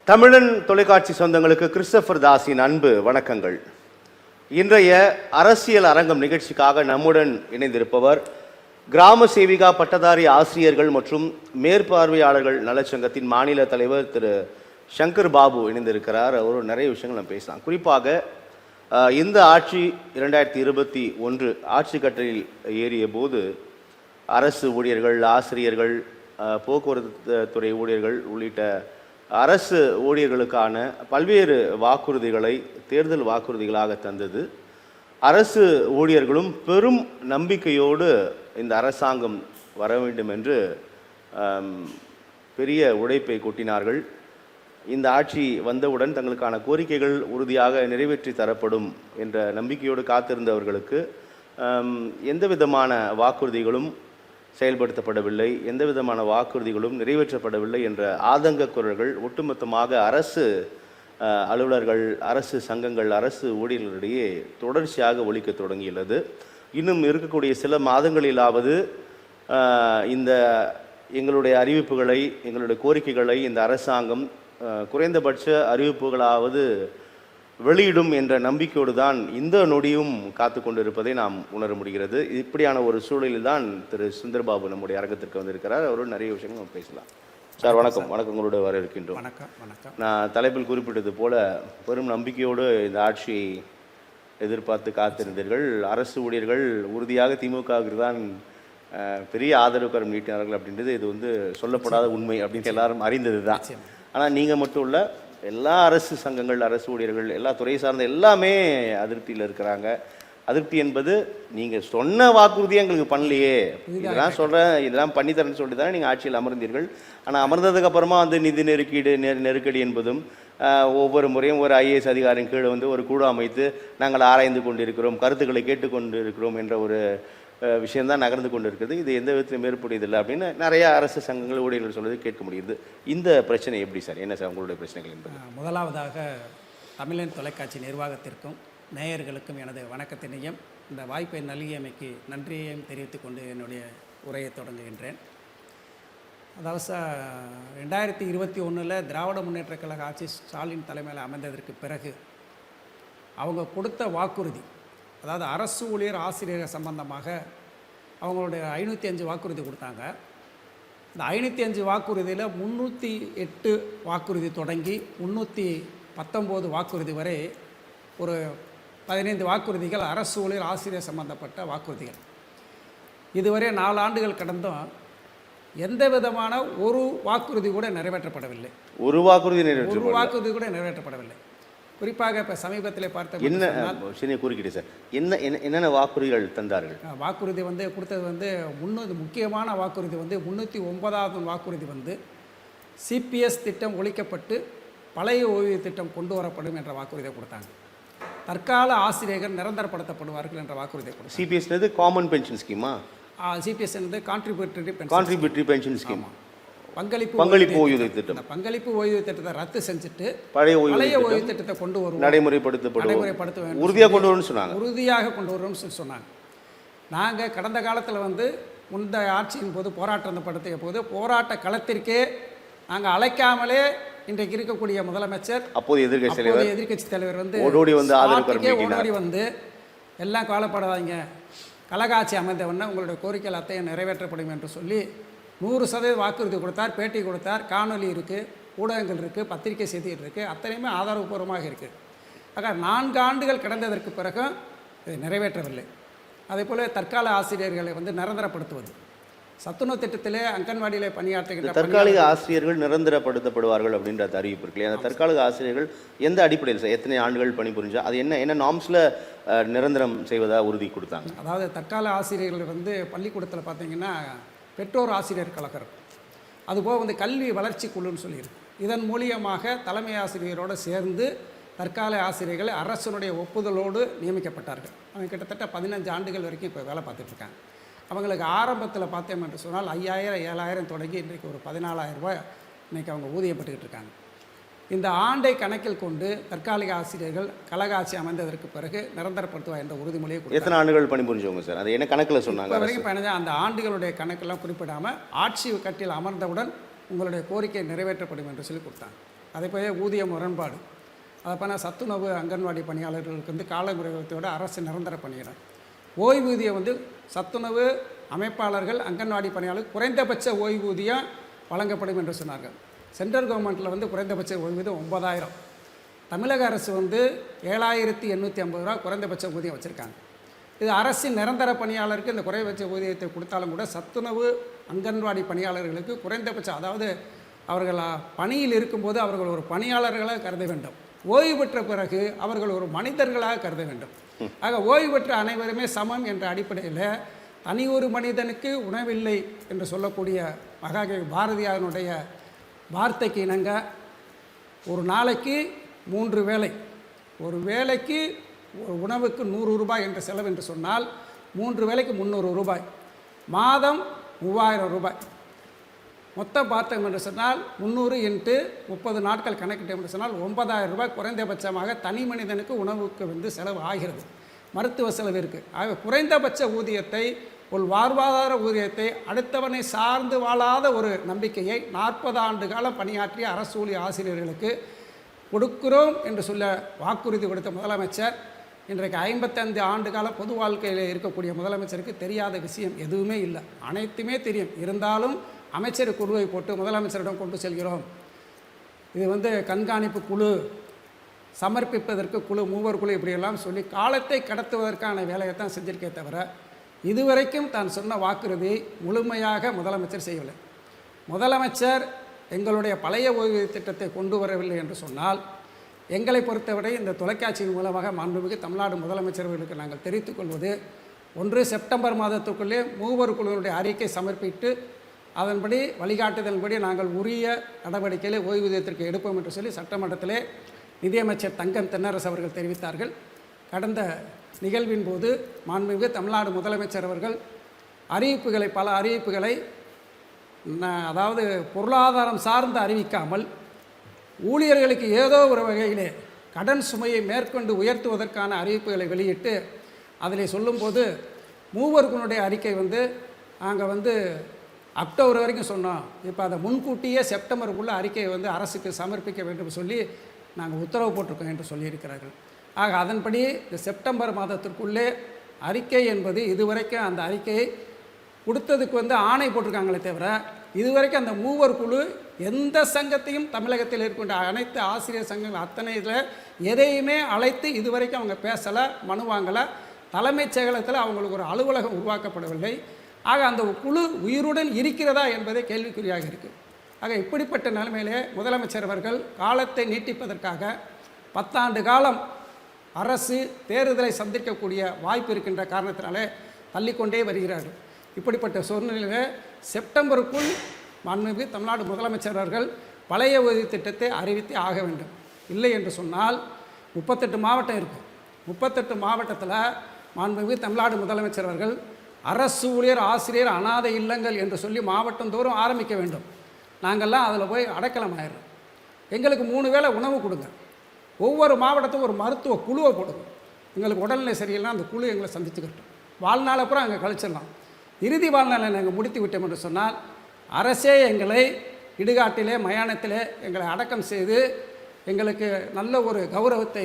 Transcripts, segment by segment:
தமிழன் தொலைக்காட்சி சொந்தங்களுக்கு கிறிஸ்டோபர் தாஸின் அன்பு வணக்கங்கள். இன்றைய அரசியல் அரங்கம் நிகழ்ச்சிக்காக நம்முடன் இணைந்திருப்பவர் கிராம சேவிகா பட்டதாரி ஆசிரியர்கள் மற்றும் மேற்பார்வையாளர்கள் நலச்சங்கத்தின் மாநில தலைவர் திரு சங்கர் பாபு இணைந்திருக்கிறார். அவரோடு நிறைய விஷயங்கள் நம்ம பேசலாம். குறிப்பாக இந்த ஆட்சி 2021 ஆட்சி கட்டளையில் ஏறிய போது அரசு ஊழியர்கள், ஆசிரியர்கள், போக்குவரத்து துறை ஊழியர்கள் உள்ளிட்ட அரசு ஊழியர்களுக்கான பல்வேறு வாக்குறுதிகளை தேர்தல் வாக்குறுதிகளாக தந்தது. அரசு ஊழியர்களும் பெரும் நம்பிக்கையோடு இந்த அரசாங்கம் வர வேண்டும் என்று பெரிய உழைப்பை கொட்டினார்கள். இந்த ஆட்சி வந்தவுடன் தங்களுக்கான கோரிக்கைகள் உறுதியாக நிறைவேற்றி தரப்படும் என்ற நம்பிக்கையோடு காத்திருந்தவர்களுக்கு எந்த விதமான வாக்குறுதிகளும் செயல்படுத்தப்படவில்லை, எந்த விதமான வாக்குறுதிகளும் நிறைவேற்றப்படவில்லை என்ற ஆதங்க குரல்கள் ஒட்டுமொத்தமாக அரசு அலுவலர்கள், அரசு சங்கங்கள், அரசு ஊழியர்களிடையே தொடர்ச்சியாக ஒலிக்க தொடங்கியுள்ளது. இன்னும் இருக்கக்கூடிய சில மாதங்களிலாவது இந்த எங்களுடைய அறிவிப்புகளை, எங்களுடைய கோரிக்கைகளை இந்த அரசாங்கம் குறைந்தபட்ச அறிவிப்புகளாவது வெளியிடும் என்ற நம்பிக்கையோடு தான் இந்த நொடியும் காத்து கொண்டிருப்பதை நாம் உணர முடிகிறது. இப்படியான ஒரு சூழலில் தான் திரு சுந்தர்பாபு நம்முடைய அரங்கத்திற்கு வந்திருக்கிறார். அவரோடு நிறைய விஷயங்கள் நம்ம பேசலாம். சார் வணக்கம். வணக்கம், உங்களோட வர இருக்கின்றோம். வணக்கம். நான் தலைப்பில் குறிப்பிட்டது போல பெரும் நம்பிக்கையோடு இந்த ஆட்சியை எதிர்பார்த்து காத்திருந்தீர்கள். அரசு ஊழியர்கள் உறுதியாக திமுகவிற்கு தான் பெரிய ஆதரவு கரம் நீட்டினார்கள் அப்படின்றது இது சொல்லப்படாத உண்மை அப்படின்னு எல்லாரும் அறிந்தது தான். ஆனால் நீங்கள் மட்டும் இல்லை, எல்லா அரசு சங்கங்கள், அரசு ஊழியர்கள், எல்லா துறை சார்ந்த எல்லாமே அதிருப்தியில் இருக்கிறாங்க. அதிருப்தி என்பது நீங்கள் சொன்ன வாக்குறுதியை எங்களுக்கு பண்ணலையே, இதெல்லாம் பண்ணித்தரேன்னு சொல்லிட்டு தானே நீங்கள் ஆட்சியில் அமர்ந்தீர்கள். ஆனால் அமர்ந்ததுக்கு அப்புறமா நிதி நெருக்கடி என்பதும் ஒவ்வொரு முறையும் ஒரு ஐஏஎஸ் அதிகாரியின் கீழே ஒரு குழு அமைத்து நாங்கள் ஆராய்ந்து கொண்டிருக்கிறோம், கருத்துக்களை கேட்டுக்கொண்டு இருக்கிறோம் என்ற ஒரு விஷயந்தான் நகர்ந்து கொண்டு இருக்குது. இது எந்த விதத்திலும் ஏற்புடையதில்லை அப்படின்னு நிறைய அரசு சங்கங்கள், ஊழியர்கள் சொல்வது கேட்க முடியுது. இந்த பிரச்சனை எப்படி சார்? என்ன சார் உங்களுடைய பிரச்சனைகள் என்பது? முதலாவதாக தமிழன் தொலைக்காட்சி நிர்வாகத்திற்கும் நேயர்களுக்கும் எனது வணக்கத்தினையும் இந்த வாய்ப்பை நல்கியமைக்கு நன்றியையும் தெரிவித்துக் கொண்டு என்னுடைய உரையை தொடங்குகின்றேன். அதாவது 2021 திராவிட முன்னேற்ற கழக ஆட்சி ஸ்டாலின் தலைமையில் அமைந்ததற்கு பிறகு அவங்க கொடுத்த வாக்குறுதி, அதாவது அரசு ஊழியர் ஆசிரியர்கள் சம்பந்தமாக அவங்களுடைய 505 வாக்குறுதி கொடுத்தாங்க. இந்த 505 வாக்குறுதியில் 308 வாக்குறுதி தொடங்கி 319 வாக்குறுதி வரை ஒரு 15 வாக்குறுதிகள் அரசு ஊழியர் ஆசிரியர் சம்பந்தப்பட்ட வாக்குறுதிகள். இதுவரை 4 ஆண்டுகள் கடந்தும் எந்த விதமான ஒரு வாக்குறுதி கூட நிறைவேற்றப்படவில்லை. ஒரு வாக்குறுதி கூட நிறைவேற்றப்படவில்லை. குறிப்பாக இப்போ சமீபத்தில் பார்த்த குறுக்கிட்டு சார், என்னென்ன வாக்குறுதிகள் தந்தார்கள்? வாக்குறுதி கொடுத்தது முக்கியமான வாக்குறுதி 309வது வாக்குறுதி சிபிஎஸ் திட்டம் ஒழிக்கப்பட்டு பழைய ஓய்வு திட்டம் கொண்டு வரப்படும் என்ற வாக்குறுதியை கொடுத்தாங்க. தற்கால ஆசிரியர்கள் நிரந்தரப்படுத்தப்படுவார்கள் என்ற வாக்குறுதியை கொடுத்தாங்க. சிபிஎஸ் காமன் பென்ஷன் ஸ்கீமா? சிபிஎஸ் கான்ட்ரிபியூட்டரி பென்ஷன் ஸ்கீம், பங்களிப்பு ஓய்வு திட்டம். பங்களிப்பு ஓய்வு திட்டத்தை ரத்து செஞ்சுட்டு பழைய ஓய்வு திட்டத்தை கொண்டு வரும், நடைமுறைப்படுத்த உறுதியாக கொண்டு வரும்னு சொன்னாங்க. நாங்கள் கடந்த காலத்தில் முந்த ஆட்சியின் போது போராட்டம் நடத்திய போது போராட்ட களத்திற்கே நாங்கள் அழைக்காமலே இன்றைக்கு இருக்கக்கூடிய முதலமைச்சர், அப்போது எதிர்க்கட்சி தலைவர் ஓடி எல்லாம் கவலைப்படாதீங்க, கழகாட்சி அமைந்தவொடனே உங்களுடைய கோரிக்கைகள் அத்தையும் நிறைவேற்றப்படும் என்று சொல்லி 100% வாக்குறுதி கொடுத்தார், பேட்டி கொடுத்தார், காணொலி இருக்குது, ஊடகங்கள் இருக்குது, பத்திரிகை செய்திகள் இருக்குது, அத்தனையுமே ஆதாரபூர்வமாக இருக்குது. ஆக 4 ஆண்டுகள் கடந்ததற்கு பிறகும் இதை நிறைவேற்றவில்லை. அதே போல் தற்கால ஆசிரியர்களை நிரந்தரப்படுத்துவது, சத்துணவு திட்டத்திலே அங்கன்வாடியில் பணியாற்றுகின்ற தற்காலிக ஆசிரியர்கள் நிரந்தரப்படுத்தப்படுவார்கள் அப்படின்ற அறிவிப்பு இருக்கு இல்லையா? அந்த தற்காலிக ஆசிரியர்கள் எந்த அடிப்படையில் சார், எத்தனை ஆண்டுகள் பணிபுரிஞ்சா அது என்ன நார்ம்ஸில் நிரந்தரம் செய்வதாக உறுதி கொடுத்தாங்க? அதாவது தற்கால ஆசிரியர்கள் பள்ளிக்கூடத்தில் பார்த்தீங்கன்னா பெற்றோர் ஆசிரியர் கழகம், அதுபோக கல்வி வளர்ச்சி குழுன்னு சொல்லியிருக்கு. இதன் மூலியமாக தலைமை ஆசிரியரோடு சேர்ந்து தற்கால ஆசிரியர்கள் அரசனுடைய ஒப்புதலோடு நியமிக்கப்பட்டார்கள். அவங்க கிட்டத்தட்ட 15 ஆண்டுகள் வரைக்கும் இப்போ வேலை பார்த்துட்ருக்காங்க. அவங்களுக்கு ஆரம்பத்தில் பார்த்தோம் என்று சொன்னால் 5000 7000 தொடங்கி இன்றைக்கு ஒரு 14,000 ரூபாய் இன்றைக்கி அவங்க ஊதியப்பட்டுக்கிட்டு இருக்காங்க. இந்த ஆண்டை கணக்கில் கொண்டு தற்காலிக ஆசிரியர்கள் கழக ஆட்சி அமைந்ததற்கு பிறகு நிரந்தரப்படுத்துவா என்ற உறுதிமொழியை எத்தனை ஆண்டுகள் பணிபுரிஞ்சவங்க சார்? அது என்ன கணக்கில் சொன்னாங்க? வரைக்கும் அந்த ஆண்டுகளுடைய கணக்கெல்லாம் குறிப்பிடாமல் ஆட்சி கட்டில் அமர்ந்தவுடன் உங்களுடைய கோரிக்கை நிறைவேற்றப்படும் என்று சொல்லி கொடுத்தாங்க. அதே போல ஊதிய முரண்பாடு, அதை பண்ண சத்துணவு அங்கன்வாடி பணியாளர்களுக்கு வந்து காலமுறையத்தோட அரசு நிரந்தர பணியிடம். ஓய்வூதியம் வந்து சத்துணவு அமைப்பாளர்கள் அங்கன்வாடி பணியாளர்கள் குறைந்தபட்ச ஓய்வூதியம் வழங்கப்படும் என்று சொன்னார்கள். சென்ட்ரல் கவர்மெண்ட்டில் வந்து குறைந்தபட்ச ஓய்வூதியம் 9,000. தமிழக அரசு வந்து 7,850 ரூபா குறைந்தபட்ச ஊதியம் வச்சுருக்காங்க. இது அரசின் நிரந்தர பணியாளருக்கு இந்த குறைந்தபட்ச ஊதியத்தை கொடுத்தாலும் கூட சத்துணவு அங்கன்வாடி பணியாளர்களுக்கு குறைந்தபட்சம், அதாவது அவர்கள் பணியில் இருக்கும்போது அவர்கள் ஒரு பணியாளர்களாக கருத வேண்டும், ஓய்வு பெற்ற பிறகு அவர்கள் ஒரு மனிதர்களாக கருத வேண்டும். ஆக ஓய்வு பெற்ற அனைவருமே சமம் என்ற அடிப்படையில் தனி ஒரு மனிதனுக்கு உணவில்லை என்று சொல்லக்கூடிய மகாகவி பாரதியாருடைய வார்த்தைக்கு இணங்க ஒரு நாளைக்கு 3 வேளை, ஒரு வேளைக்கு ஒரு உணவுக்கு 100 ரூபாய் என்ற செலவு என்று சொன்னால் 3 வேளைக்கு 300 ரூபாய், மாதம் 3000 ரூபாய். மொத்தம் பார்த்தோம் என்று சொன்னால் 300 × 30 நாட்கள் கணக்கிட்டோம் என்று சொன்னால் 9,000 ரூபாய் குறைந்தபட்சமாக தனி மனிதனுக்கு உணவுக்கு வந்து செலவு ஆகிறது. மருத்துவ செலவு இருக்குது. ஆக குறைந்தபட்ச ஊதியத்தை, ஒரு வாழ்வாதார ஊதியத்தை அடுத்தவனை சார்ந்து வாழாத ஒரு நம்பிக்கையை 40 ஆண்டு காலம் பணியாற்றிய அரசு ஊழியர் ஆசிரியர்களுக்கு கொடுக்கிறோம் என்று சொல்ல வாக்குறுதி கொடுத்த முதலமைச்சர் இன்றைக்கு 55 ஆண்டு கால பொது வாழ்க்கையில் இருக்கக்கூடிய முதலமைச்சருக்கு தெரியாத விஷயம் எதுவுமே இல்லை, அனைத்துமே தெரியும். இருந்தாலும் அமைச்சர் குழுவை போட்டு முதலமைச்சரிடம் கொண்டு செல்கிறோம், இது வந்து கண்காணிப்பு குழு, சமர்ப்பிப்பதற்கு குழு, மூவர் குழு, இப்படியெல்லாம் சொல்லி காலத்தை கடத்துவதற்கான வேலையை தான் செஞ்சிருக்கே தவிர இதுவரைக்கும் தான் சொன்ன வாக்குறுதி முழுமையாக முதலமைச்சர் செய்யவில்லை. முதலமைச்சர் எங்களுடைய பழைய ஓய்வூதிய திட்டத்தை கொண்டு வரவில்லை என்று சொன்னால் எங்களை பொறுத்தவரை இந்த தொலைக்காட்சியின் மூலமாக மாண்புமிகு தமிழ்நாடு முதலமைச்சர்களுக்கு நாங்கள் தெரிவித்துக் கொள்வது, 1 செப்டம்பர் மாதத்துக்குள்ளே மூவர் குழுவினுடைய அறிக்கை சமர்ப்பித்து அதன்படி வழிகாட்டுதல்படி நாங்கள் உரிய நடவடிக்கைகளை ஓய்வூதியத்திற்கு எடுப்போம் என்று சொல்லி சட்டமன்றத்திலே நிதியமைச்சர் தங்கம் தென்னரசு அவர்கள் தெரிவித்தார்கள். கடந்த நிகழ்வின் போது மாண்புமிகு தமிழ்நாடு முதலமைச்சர் அவர்கள் அறிவிப்புகளை, பல அறிவிப்புகளை, அதாவது பொருளாதாரம் சார்ந்து அறிவிக்காமல் ஊழியர்களுக்கு ஏதோ ஒரு வகையிலே கடன் சுமையை மேற்கொண்டு உயர்த்துவதற்கான அறிவிப்புகளை வெளியிட்டு அதில் சொல்லும்போது மூவர்களுடைய அறிக்கை வந்து நாங்கள் வந்து அக்டோபர் வரைக்கும் சொன்னோம், இப்போ அதை முன்கூட்டியே செப்டம்பருக்குள்ளே அறிக்கையை வந்து அரசுக்கு சமர்ப்பிக்க வேண்டும் சொல்லி நாங்கள் உத்தரவு போட்டிருக்கோம் என்று சொல்லியிருக்கிறார்கள். ஆக அதன்படி இந்த செப்டம்பர் மாதத்திற்குள்ளே அறிக்கை என்பது இதுவரைக்கும் அந்த அறிக்கையை கொடுத்ததுக்கு வந்து ஆணை போட்டிருக்காங்களே தவிர இதுவரைக்கும் அந்த மூவர் குழு எந்த சங்கத்தையும் தமிழகத்தில் இருக்கின்ற அனைத்து ஆசிரியர் சங்கங்கள் அத்தனை இதில் எதையுமே அழைத்து இதுவரைக்கும் அவங்க பேசலை, மனு வாங்கலை. தலைமைச் செயலகத்தில் அவங்களுக்கு ஒரு அலுவலகம் உருவாக்கப்படவில்லை. ஆக அந்த குழு உயிருடன் இருக்கிறதா என்பதே கேள்விக்குறியாக இருக்குது. ஆக இப்படிப்பட்ட நிலைமையிலே முதலமைச்சர் அவர்கள் காலத்தை நீட்டிப்பதற்காக 10 ஆண்டு காலம் அரசு தேர்தலை சந்திக்கக்கூடிய வாய்ப்பு இருக்கின்ற காரணத்தினாலே தள்ளிக்கொண்டே வருகிறார்கள். இப்படிப்பட்ட சூழ்நிலையில் செப்டம்பருக்குள் மாண்புமிகு தமிழ்நாடு முதலமைச்சர் அவர்கள் பழைய ஓய்வு திட்டத்தை அறிவித்தே ஆக வேண்டும். இல்லை என்று சொன்னால் 38 மாவட்டம் இருக்குது. 38 மாவட்டத்தில் மாண்புமிகு தமிழ்நாடு முதலமைச்சர் அவர்கள் அரசு ஊழியர் ஆசிரியர் அனாதை இல்லங்கள் என்று சொல்லி மாவட்டந்தோறும் ஆரம்பிக்க வேண்டும். நாங்கள்லாம் அதில் போய் அடைக்கலம் ஆயிடுறோம். எங்களுக்கு 3 வேளை உணவு கொடுங்க, ஒவ்வொரு மாவட்டத்துக்கும் ஒரு மருத்துவ குழுவை போடுங்க. எங்களுக்கு உடல்நிலை சரியில்லைனா அந்த குழு எங்களை சந்திச்சுக்கிட்டோம், வாழ்நாளை அப்புறம் அங்கே கழிச்சிடலாம். இறுதி வாழ்நாளை நாங்கள் முடித்து விட்டோம் என்று சொன்னால் அரசே எங்களை இடுகாட்டிலே மயானத்திலே எங்களை அடக்கம் செய்து எங்களுக்கு நல்ல ஒரு கௌரவத்தை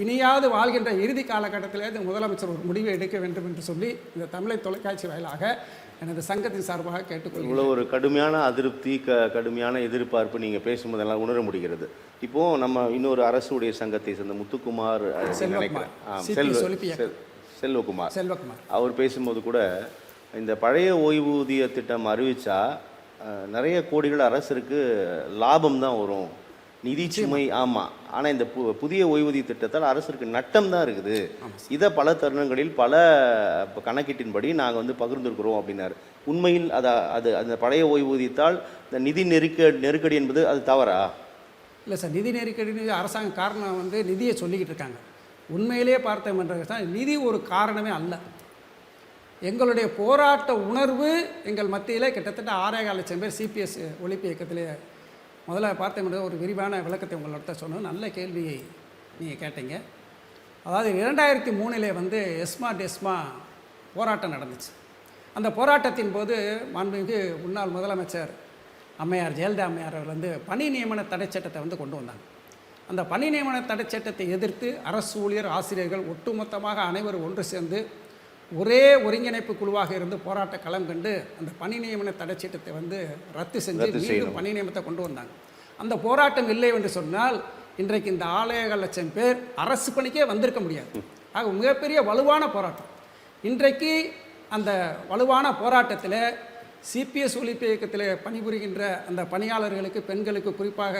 இனியாவது வாழ்கின்ற இறுதி காலகட்டத்திலே இந்த முதலமைச்சர் ஒரு முடிவை எடுக்க வேண்டும் என்று சொல்லி இந்த தமிழை தொலைக்காட்சி வாயிலாக எனது சங்கத்தின் சார்பாக கேட்டுக்கொள்கிறேன். இவ்வளோ ஒரு கடுமையான அதிருப்தி, கடுமையான எதிர்பார்ப்பு நீங்கள் பேசும்போதெல்லாம் உணர முடிகிறது. இப்போது நம்ம இன்னொரு அரசுடைய சங்கத்தை சேர்ந்த முத்துக்குமார் செல்வகுமார் அவர் பேசும்போது கூட இந்த பழைய ஓய்வூதிய திட்டம் அறிவித்தா நிறைய கோடிகள் அரசுக்கு லாபம் தான் வரும், நிதி சுமை. ஆமாம், ஆனால் இந்த புதிய ஓய்வூதிய திட்டத்தால் அரசுக்கு நட்டம் தான் இருக்குது. இதை பல தருணங்களில் பல கணக்கீட்டின்படி நாங்கள் வந்து பகிர்ந்துருக்கிறோம் அப்படின்னாரு. உண்மையில் அது அந்த பழைய ஓய்வூதியத்தால் இந்த நிதி நெருக்கடி என்பது அது தவறா? இல்லை சார், நிதி நெருக்கடி அரசாங்க காரணம் வந்து நிதியை சொல்லிக்கிட்டு இருக்காங்க. உண்மையிலே பார்த்தோம் என்ற நிதி ஒரு காரணமே அல்ல. எங்களுடைய போராட்ட உணர்வு எங்கள் மத்தியில் கிட்டத்தட்ட 6,4 லட்சம் பேர் சிபிஎஸ் ஒழிப்பு இயக்கத்திலே முதல்ல பார்த்தோம் ஒரு விரிவான விளக்கத்தை உங்கள்கிட்ட சொன்னோம். நல்ல கேள்வியை நீங்கள் கேட்டீங்க. அதாவது 2003 வந்து எஸ்மா போராட்டம் நடந்துச்சு. அந்த போராட்டத்தின் போது மாண்புமிகு முன்னாள் முதலமைச்சர் அம்மையார் ஜெயலலிதா அம்மையார் அவர் வந்து பணி நியமன தடை சட்டத்தை வந்து கொண்டு வந்தாங்க. அந்த பணி நியமன தடை சட்டத்தை எதிர்த்து அரசு ஊழியர் ஆசிரியர்கள் ஒட்டுமொத்தமாக அனைவரும் ஒன்று சேர்ந்து ஒரே ஒருங்கிணைப்பு குழுவாக இருந்து போராட்ட களம் கண்டு அந்த பணி நியமன தடை சட்டத்தை வந்து ரத்து செஞ்சு மீண்டும் பணி நியமனத்தை கொண்டு வந்தாங்க. அந்த போராட்டம் இல்லை என்று சொன்னால் இன்றைக்கு இந்த 6 லட்சம் பேர் அரசு பணிக்கே வந்திருக்க முடியாது. ஆக மிகப்பெரிய வலுவான போராட்டம். இன்றைக்கு அந்த வலுவான போராட்டத்தில் சிபிஎஸ் ஒழிப்பு இயக்கத்தில் பணிபுரிகின்ற அந்த பணியாளர்களுக்கு, பெண்களுக்கு குறிப்பாக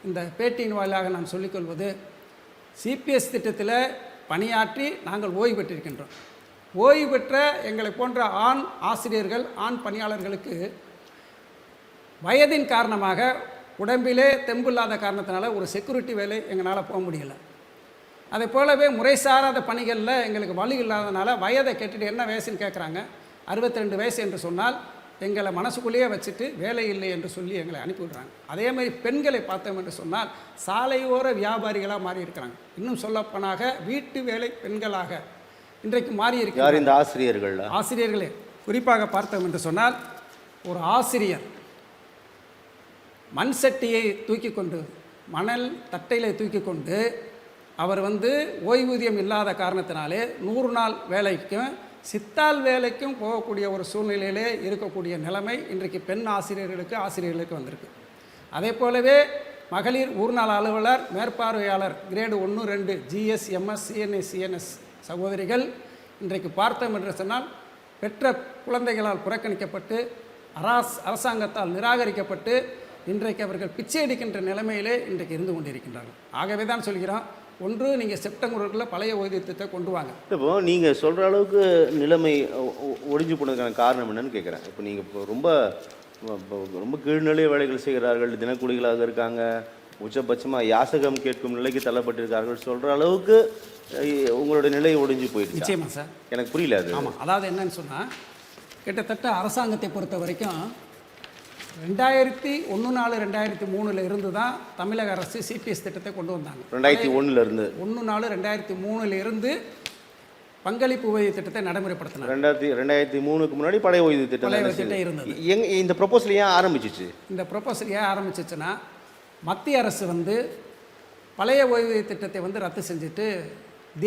இந்த பேட்டியின் வாயிலாக நான் சொல்லிக்கொள்வது, சிபிஎஸ் திட்டத்தில் பணியாற்றி நாங்கள் ஓய்வு பெற்றிருக்கின்றோம். ஓய்வு பெற்ற எங்களை போன்ற ஆண் ஆசிரியர்கள், ஆண் பணியாளர்களுக்கு வயதின் காரணமாக உடம்பிலே தெம்பு இல்லாத காரணத்தினால ஒரு செக்யூரிட்டி வேலை எங்களால் போக முடியல. அதை போலவே முறைசாராத பணிகளில் எங்களுக்கு வலு இல்லாதனால வயதை கேட்டுட்டு என்ன வயசுன்னு கேட்குறாங்க. 62 வயசு என்று சொன்னால் எங்களை மனசுக்குள்ளேயே வச்சுட்டு வேலை இல்லை என்று சொல்லி எங்களை அனுப்பிவிடுறாங்க. அதே மாதிரி பெண்களை பார்த்தோம் என்று சொன்னால் சாலையோர வியாபாரிகளாக மாறி இருக்கிறாங்க. இன்னும் சொல்லப்போனாக வீட்டு வேலை பெண்களாக இன்றைக்கு மாறி இருக்கிறார். இந்த ஆசிரியர்களே குறிப்பாக பார்த்தோம் என்று சொன்னால் ஒரு ஆசிரியர் மண் சட்டியை தூக்கி கொண்டு, மணல் தட்டையில் தூக்கி கொண்டு அவர் வந்து ஓய்வூதியம் இல்லாத காரணத்தினாலே 100 நாள் வேலைக்கும் சித்தால் வேலைக்கும் போகக்கூடிய ஒரு சூழ்நிலையிலே இருக்கக்கூடிய நிலைமை இன்றைக்கு பெண் ஆசிரியர்களுக்கு வந்திருக்கு. அதே போலவே மகளிர் ஊர்நாள் அலுவலர், மேற்பார்வையாளர் grade 1, 2 GS, MS, CNA, CNS சகோதரிகள் இன்றைக்கு பார்த்தோம் என்று சொன்னால் பெற்ற குழந்தைகளால் புறக்கணிக்கப்பட்டு அரசாங்கத்தால் நிராகரிக்கப்பட்டு இன்றைக்கு அவர்கள் பிச்சை எடுக்கின்ற நிலைமையிலே இன்றைக்கு இருந்து கொண்டிருக்கின்றார்கள். ஆகவே தான் சொல்கிறோம், ஒன்று நீங்கள் செப்டம்பருக்குள்ளே பழைய ஓய்வூதியத்தை கொண்டு வாங்க. இப்போ நீங்கள் சொல்கிற அளவுக்கு நிலைமை ஒழிஞ்சு போனதுக்கான காரணம் என்னன்னு கேட்குறேன். இப்போ நீங்கள் இப்போ ரொம்ப கீழ்நிலை வேலைகள் செய்கிறார்கள், தினக்கூலிகளாக இருக்காங்க, உச்சபட்சமாக யாசகம் கேட்கும் நிலைக்கு தள்ளப்பட்டிருக்கார்கள் சொல்கிற அளவுக்கு உங்களோட நிலை ஒழிஞ்சு போயிடுச்சு. நிச்சயமா சார், எனக்கு புரியல அது. ஆமாம், அதாவது என்னன்னு சொன்னால் கிட்டத்தட்ட அரசாங்கத்தை பொறுத்த வரைக்கும் 2001-4-2003 இருந்து தான் தமிழக அரசு சிபிஎஸ் திட்டத்தை கொண்டு வந்தாங்க. 2001 1-4-2003 இருந்து பங்களிப்பு ஓய்வு திட்டத்தை நடைமுறைப்படுத்தினாங்க. 2003க்கு முன்னாடி பழைய ஓய்வு திட்டம் இருந்தது. இந்த ப்ரொபோசல் ஏன் ஆரம்பிச்சிச்சு? இந்த ப்ரொபோசல் ஏன் ஆரம்பிச்சிச்சுன்னா மத்திய அரசு வந்து பழைய ஓய்வூதிய திட்டத்தை வந்து ரத்து செஞ்சுட்டு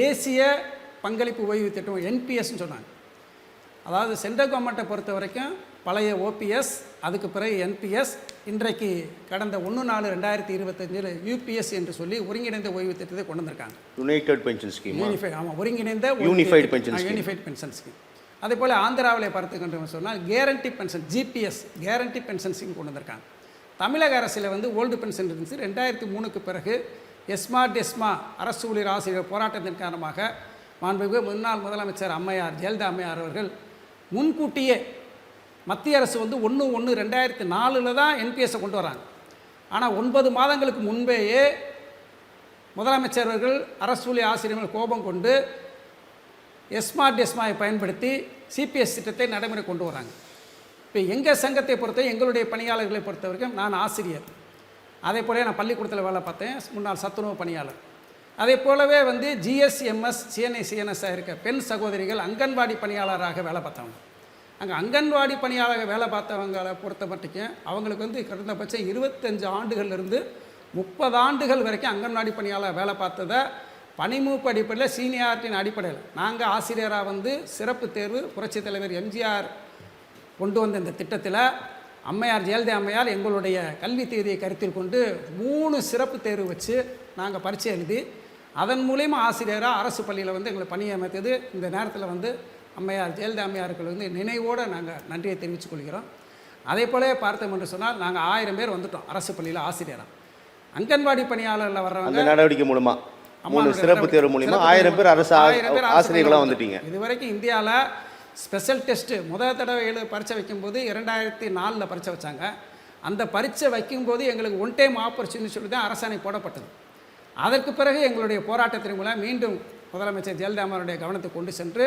தேசிய பங்களிப்பு ஓய்வு திட்டம் NPSன்னு சொன்னாங்க. அதாவது சென்ட்ரல் கவர்மெண்ட்டை பொறுத்த வரைக்கும் பழைய OPS, அதுக்கு பிறகு NPS, இன்றைக்கு கடந்த 1-4-2025 UPS என்று சொல்லி ஒருங்கிணைந்த ஓய்வு திட்டத்தை கொண்டு வந்திருக்காங்க. United pension scheme. ஒருங்கிணைந்த யூனிஃபைடு பென்ஷன் ஸ்கீம். அதே போல் ஆந்திராவிலே பார்த்துக்கின்ற சொன்னால் guarantee pension GPS guarantee pension scheme கொண்டு வந்திருக்காங்க. தமிழக அரசில் வந்து ஓல்டு பென்ஷன் இருந்துச்சு. 2003க்கு பிறகு எஸ்மா அரசு ஊழியர் ஆசிரியர் போராட்டத்தின் காரணமாக மாண்புமிகு முன்னாள் முதலமைச்சர் அம்மையார் ஜெயலலிதா அம்மையார் அவர்கள் முன்கூட்டியே மத்திய அரசு வந்து 1-1-2004 தான் NPSஐ கொண்டு வராங்க. ஆனால் 9 மாதங்களுக்கு முன்பேயே முதலமைச்சர் அவர்கள் அரசு ஊழியர் ஆசிரியர்கள் கோபம் கொண்டு எஸ்மாயை பயன்படுத்தி சிபிஎஸ் திட்டத்தை நடைமுறை கொண்டு வராங்க. இப்போ எங்கள் சங்கத்தை பொறுத்த, எங்களுடைய பணியாளர்களை பொறுத்த வரைக்கும், நான் ஆசிரியர், அதே போல நான் பள்ளிக்கூடத்தில் வேலை பார்த்தேன், முன்னாள் சத்துணவு பணியாளர். அதே போலவே வந்து GS, MS, CNA, CNS இருக்க பெண் சகோதரிகள் அங்கன்வாடி பணியாளராக வேலை பார்த்தவங்க. அங்கே அங்கன்வாடி பணியாளராக வேலை பார்த்தவங்களை பொறுத்த மட்டுக்கும் அவங்களுக்கு வந்து குறைந்தபட்சம் 25 ஆண்டுகள்லேருந்து 30 ஆண்டுகள் வரைக்கும் அங்கன்வாடி பணியாளர் வேலை பார்த்ததை பணிமூப்பு அடிப்படையில் சீனியாரிட்டின் அடிப்படையில் நாங்கள் ஆசிரியராக வந்து சிறப்பு தேர்வு புரட்சித் தலைவர் MGR கொண்டு வந்த இந்த திட்டத்தில் அம்மையார் ஜெயலலிதா அம்மையார் எங்களுடைய கல்வி தேதியை கருத்தில் கொண்டு 3 சிறப்பு தேர்வு வச்சு நாங்கள் பரீட்சை எழுதி அதன் மூலிமா ஆசிரியராக அரசு பள்ளியில் வந்து எங்களை பணியமைத்தது. இந்த நேரத்தில் வந்து அம்மையார் ஜெயலலிதா அம்மையாருக்கு வந்து நினைவோடு நாங்கள் நன்றியை தெரிவித்துக் கொள்கிறோம். அதே போலவே பார்த்தோம் என்று சொன்னால் நாங்கள் 1000 பேர் வந்துட்டோம் அரசு பள்ளியில் ஆசிரியராக. அங்கன்வாடி பணியாளரில் வர்றவங்க நடவடிக்கை மூலமாக 3 சிறப்பு தேர்வு மூலமாக 1000 பேர் ஆசிரியர்களாக வந்துட்டீங்க. இதுவரைக்கும் இந்தியாவில் ஸ்பெஷல் டெஸ்ட்டு முதல் தடவை பரீட்சை வைக்கும்போது 2004 பரீட்சை வச்சாங்க. அந்த பரீட்சை வைக்கும்போது எங்களுக்கு ஒன் டைம் ஆப்பர்ச்சுனிட்டி சொல்லி தான் அரசாணை போடப்பட்டது. அதற்கு பிறகு எங்களுடைய போராட்டத்தின் மூலம் மீண்டும் முதலமைச்சர் ஜெயலலிதா அம்மையாருடைய கவனத்தை கொண்டு சென்று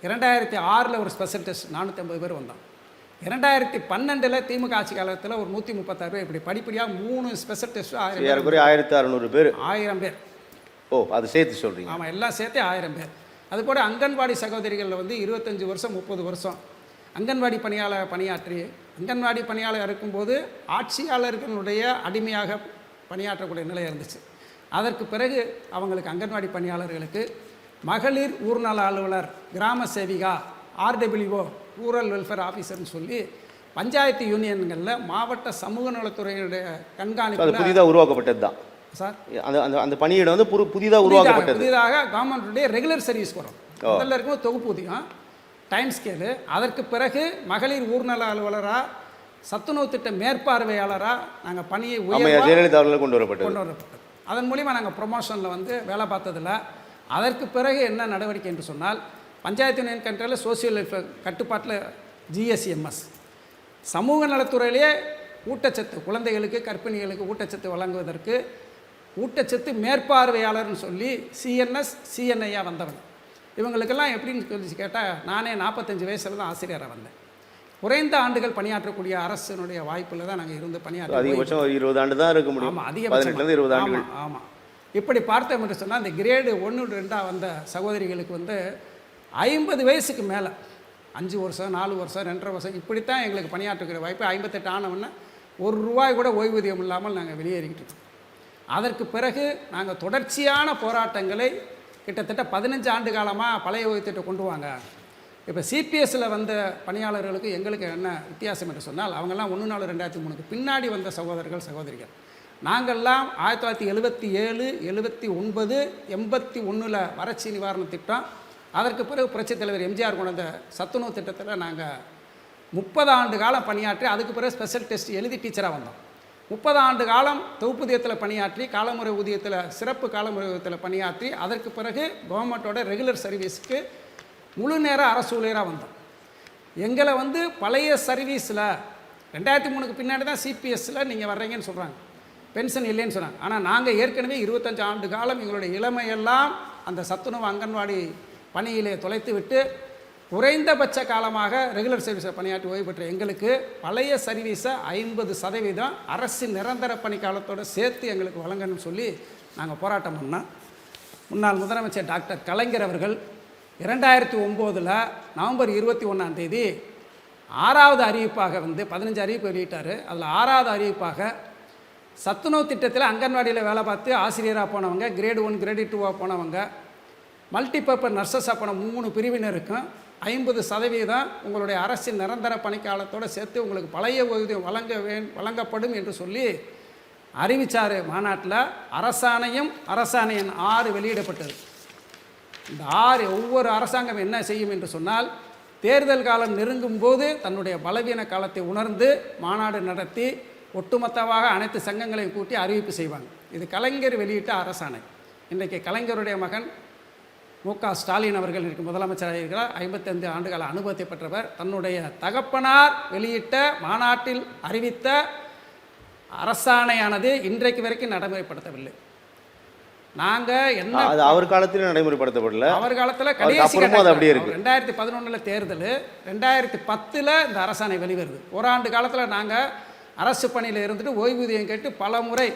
2006 ஒரு ஸ்பெஷல் டெஸ்ட் 450 பேர் வந்தோம். 2012 திமுக ஆட்சி காலத்தில் ஒரு 136 பேர், இப்படி படிப்படியாக 3 ஸ்பெஷல் டெஸ்ட் 1600 பேர் 1000 பேர். ஓ, அது சேர்த்து சொல்கிறீங்க? ஆமாம், எல்லாம் சேர்த்து 1000 பேர். அதுபோல் அங்கன்வாடி சகோதரிகளில் வந்து 25 வருஷம் 30 வருஷம் அங்கன்வாடி பணியாளர் பணியாற்றி அங்கன்வாடி பணியாளர் இருக்கும்போது ஆட்சியாளர்களுடைய அடிமையாக பணியாற்றக்கூடிய நிலை இருந்துச்சு. அதற்கு பிறகு அவங்களுக்கு அங்கன்வாடி பணியாளர்களுக்கு மகளிர் ஊர்நல அலுவலர், கிராம சேவிகா, RWO ரூரல் வெல்ஃபேர் ஆஃபீஸர்னு சொல்லி பஞ்சாயத்து யூனியன்களில் மாவட்ட சமூக நலத்துறையுடைய கண்காணிப்பு புதிதாக உருவாக்கப்பட்டது தான் சார். அந்த அந்த பணியிடம் வந்து புதிதாக உருவாக்கப்பட்டது. புதிதாக கவர்மெண்ட்டுடைய ரெகுலர் சர்வீஸ் வரும். முதல்ல இருக்கும் தொகுப்பூதியம், டைம் ஸ்கேலு. அதற்கு பிறகு மகளிர் ஊர்நல அலுவலராக, சத்துணவு திட்ட மேற்பார்வையாளராக நாங்கள் பணியை ஜெயலலிதா அவர்கள் கொண்டு வரப்பட்டது. அதன் மூலிமா நாங்கள் ப்ரொமோஷனில் வந்து வேலை பார்த்ததில்ல. அதற்கு பிறகு என்ன நடவடிக்கை என்று சொன்னால், பஞ்சாயத்து யூனியன் கண்ட்ரோலில் சோசியல் வெல்ஃபேர் கட்டுப்பாட்டில் GSMS, சமூக நலத்துறையிலேயே ஊட்டச்சத்து, குழந்தைகளுக்கு கர்ப்பிணிகளுக்கு ஊட்டச்சத்து வழங்குவதற்கு ஊட்டச்சத்து மேற்பார்வையாளர்னு சொல்லி CNS CNIயாக வந்தவன். இவங்களுக்கெல்லாம் எப்படின்னு சொல்லி கேட்டால், நானே 45 வயசில் தான் ஆசிரியராக வந்தேன். குறைந்த ஆண்டுகள் பணியாற்றக்கூடிய அரசினுடைய வாய்ப்பில் தான் நாங்கள் இருந்து பணியாற்ற. அதிகபட்சம் 20 ஆண்டு தான் இருக்க முடியும். ஆமாம், அதிகபட்சம் 20 ஆண்டுகள். ஆமாம். இப்படி பார்த்தோம் என்று சொன்னால், இந்த கிரேடு 1, 2 வந்த சகோதரிகளுக்கு வந்து 50 வயசுக்கு மேலே 5 வருஷம் 4 வருஷம் 2.5 வருஷம் இப்படித்தான் எங்களுக்கு பணியாற்றக்கூடிய வாய்ப்பு. 58 ஆனவொன்னே ₹1 கூட ஓய்வூதியம் இல்லாமல் நாங்கள் வெளியேறிக்கிட்டு இருக்கோம். அதற்கு பிறகு நாங்கள் தொடர்ச்சியான போராட்டங்களை கிட்டத்தட்ட 15 ஆண்டு காலமாக பழைய ஓய்வூதியத்தை கொண்டு வாங்க. இப்போ CPSயில் வந்த பணியாளர்களுக்கு எங்களுக்கு என்ன வித்தியாசம் என்று சொன்னால், அவங்கெல்லாம் 1/4/2003 பின்னாடி வந்த சகோதரர்கள் சகோதரிகள். நாங்கள்லாம் 1977, 79, 81 வறட்சி நிவாரண திட்டம், அதற்கு பிறகு புரட்சித் தலைவர் எம்ஜிஆர் கொண்ட சத்துணவு திட்டத்தில் நாங்கள் 30 ஆண்டு காலம் பணியாற்றி, அதுக்கு பிறகு ஸ்பெஷல் டெஸ்ட் எழுதி டீச்சராக வந்தோம். 30 ஆண்டு காலம் தொகுப்பூதியத்தில் பணியாற்றி, காலமுறை ஊதியத்தில், சிறப்பு காலமுறை ஊதியத்தில் பணியாற்றி, அதற்கு பிறகு கவர்மெண்ட்டோட ரெகுலர் சர்வீஸுக்கு முழு நேர அரசு ஊழியராக வந்தோம். எங்களை வந்து பழைய சர்வீஸில் 2003 பின்னாடி தான் CPSயில் நீங்கள் வர்றீங்கன்னு சொல்கிறாங்க, பென்ஷன் இல்லைன்னு சொன்னாங்க. ஆனால் நாங்கள் ஏற்கனவே 25 ஆண்டு காலம் எங்களுடைய இளமையெல்லாம் அந்த சத்துணவு அங்கன்வாடி பணியிலே தொலைத்து விட்டு குறைந்தபட்ச காலமாக ரெகுலர் சர்வீஸை பணியாற்றி ஓய்வு பெற்ற எங்களுக்கு பழைய சர்வீஸை 50% அரசின் நிரந்தர பணி காலத்தோடு சேர்த்து எங்களுக்கு வழங்கணும்னு சொல்லி நாங்கள் போராட்டம் பண்ணோம். முன்னாள் முதலமைச்சர் டாக்டர் கலைஞர் அவர்கள் 2009 நவம்பர் 21 6வது அறிவிப்பாக வந்து 15 அறிவிப்பு வெளியிட்டார். அதில் 6வது அறிவிப்பாக சத்துணவு திட்டத்தில் அங்கன்வாடியில் வேலை பார்த்து ஆசிரியராக போனவங்க, கிரேடு 1 கிரேடு 2 போனவங்க, மல்டிபர்பஸ் நர்சஸாக போன 3 பிரிவினருக்கும் 50% உங்களுடைய அரசின் நிரந்தர பணிக்காலத்தோடு சேர்த்து உங்களுக்கு பழைய ஓய்வூதியம் வழங்கப்படும் என்று சொல்லி அறிவித்தார். மாநாட்டில் அரசாணையின் 6 வெளியிடப்பட்டது. இந்த 6 ஒவ்வொரு அரசாங்கம் என்ன செய்யும் என்று சொன்னால், தேர்தல் காலம் நெருங்கும் போது தன்னுடைய பலவீன காலத்தை உணர்ந்து மாநாடு நடத்தி ஒட்டுமொத்தமாக அனைத்து சங்கங்களையும் கூட்டி அறிவிப்பு செய்வாங்க. இது கலைஞர் வெளியிட்ட அரசாணை. இன்றைக்கு கலைஞருடைய மகன் மு.க. ஸ்டாலின் அவர்கள் இன்றைக்கு முதலமைச்சராக இருக்கிறார். 55 ஆண்டுகால அனுபவத்தை பெற்றவர். தன்னுடைய தகப்பனார் வெளியிட்ட மாநாட்டில் அறிவித்த அரசாணையானது இன்றைக்கு வரைக்கும் நடைமுறைப்படுத்தவில்லை. நாங்கள் என்ன அவர் காலத்தில் நடைமுறைப்படுத்தப்படல, அவர் காலத்தில் கடைசி 2011 தேர்தல், 2010 இந்த அரசாணை வெளிவருது. ஓராண்டு காலத்தில் நாங்கள் அரசு பணியில் இருந்துட்டு ஓய்வூதியம் கேட்டு பல முறை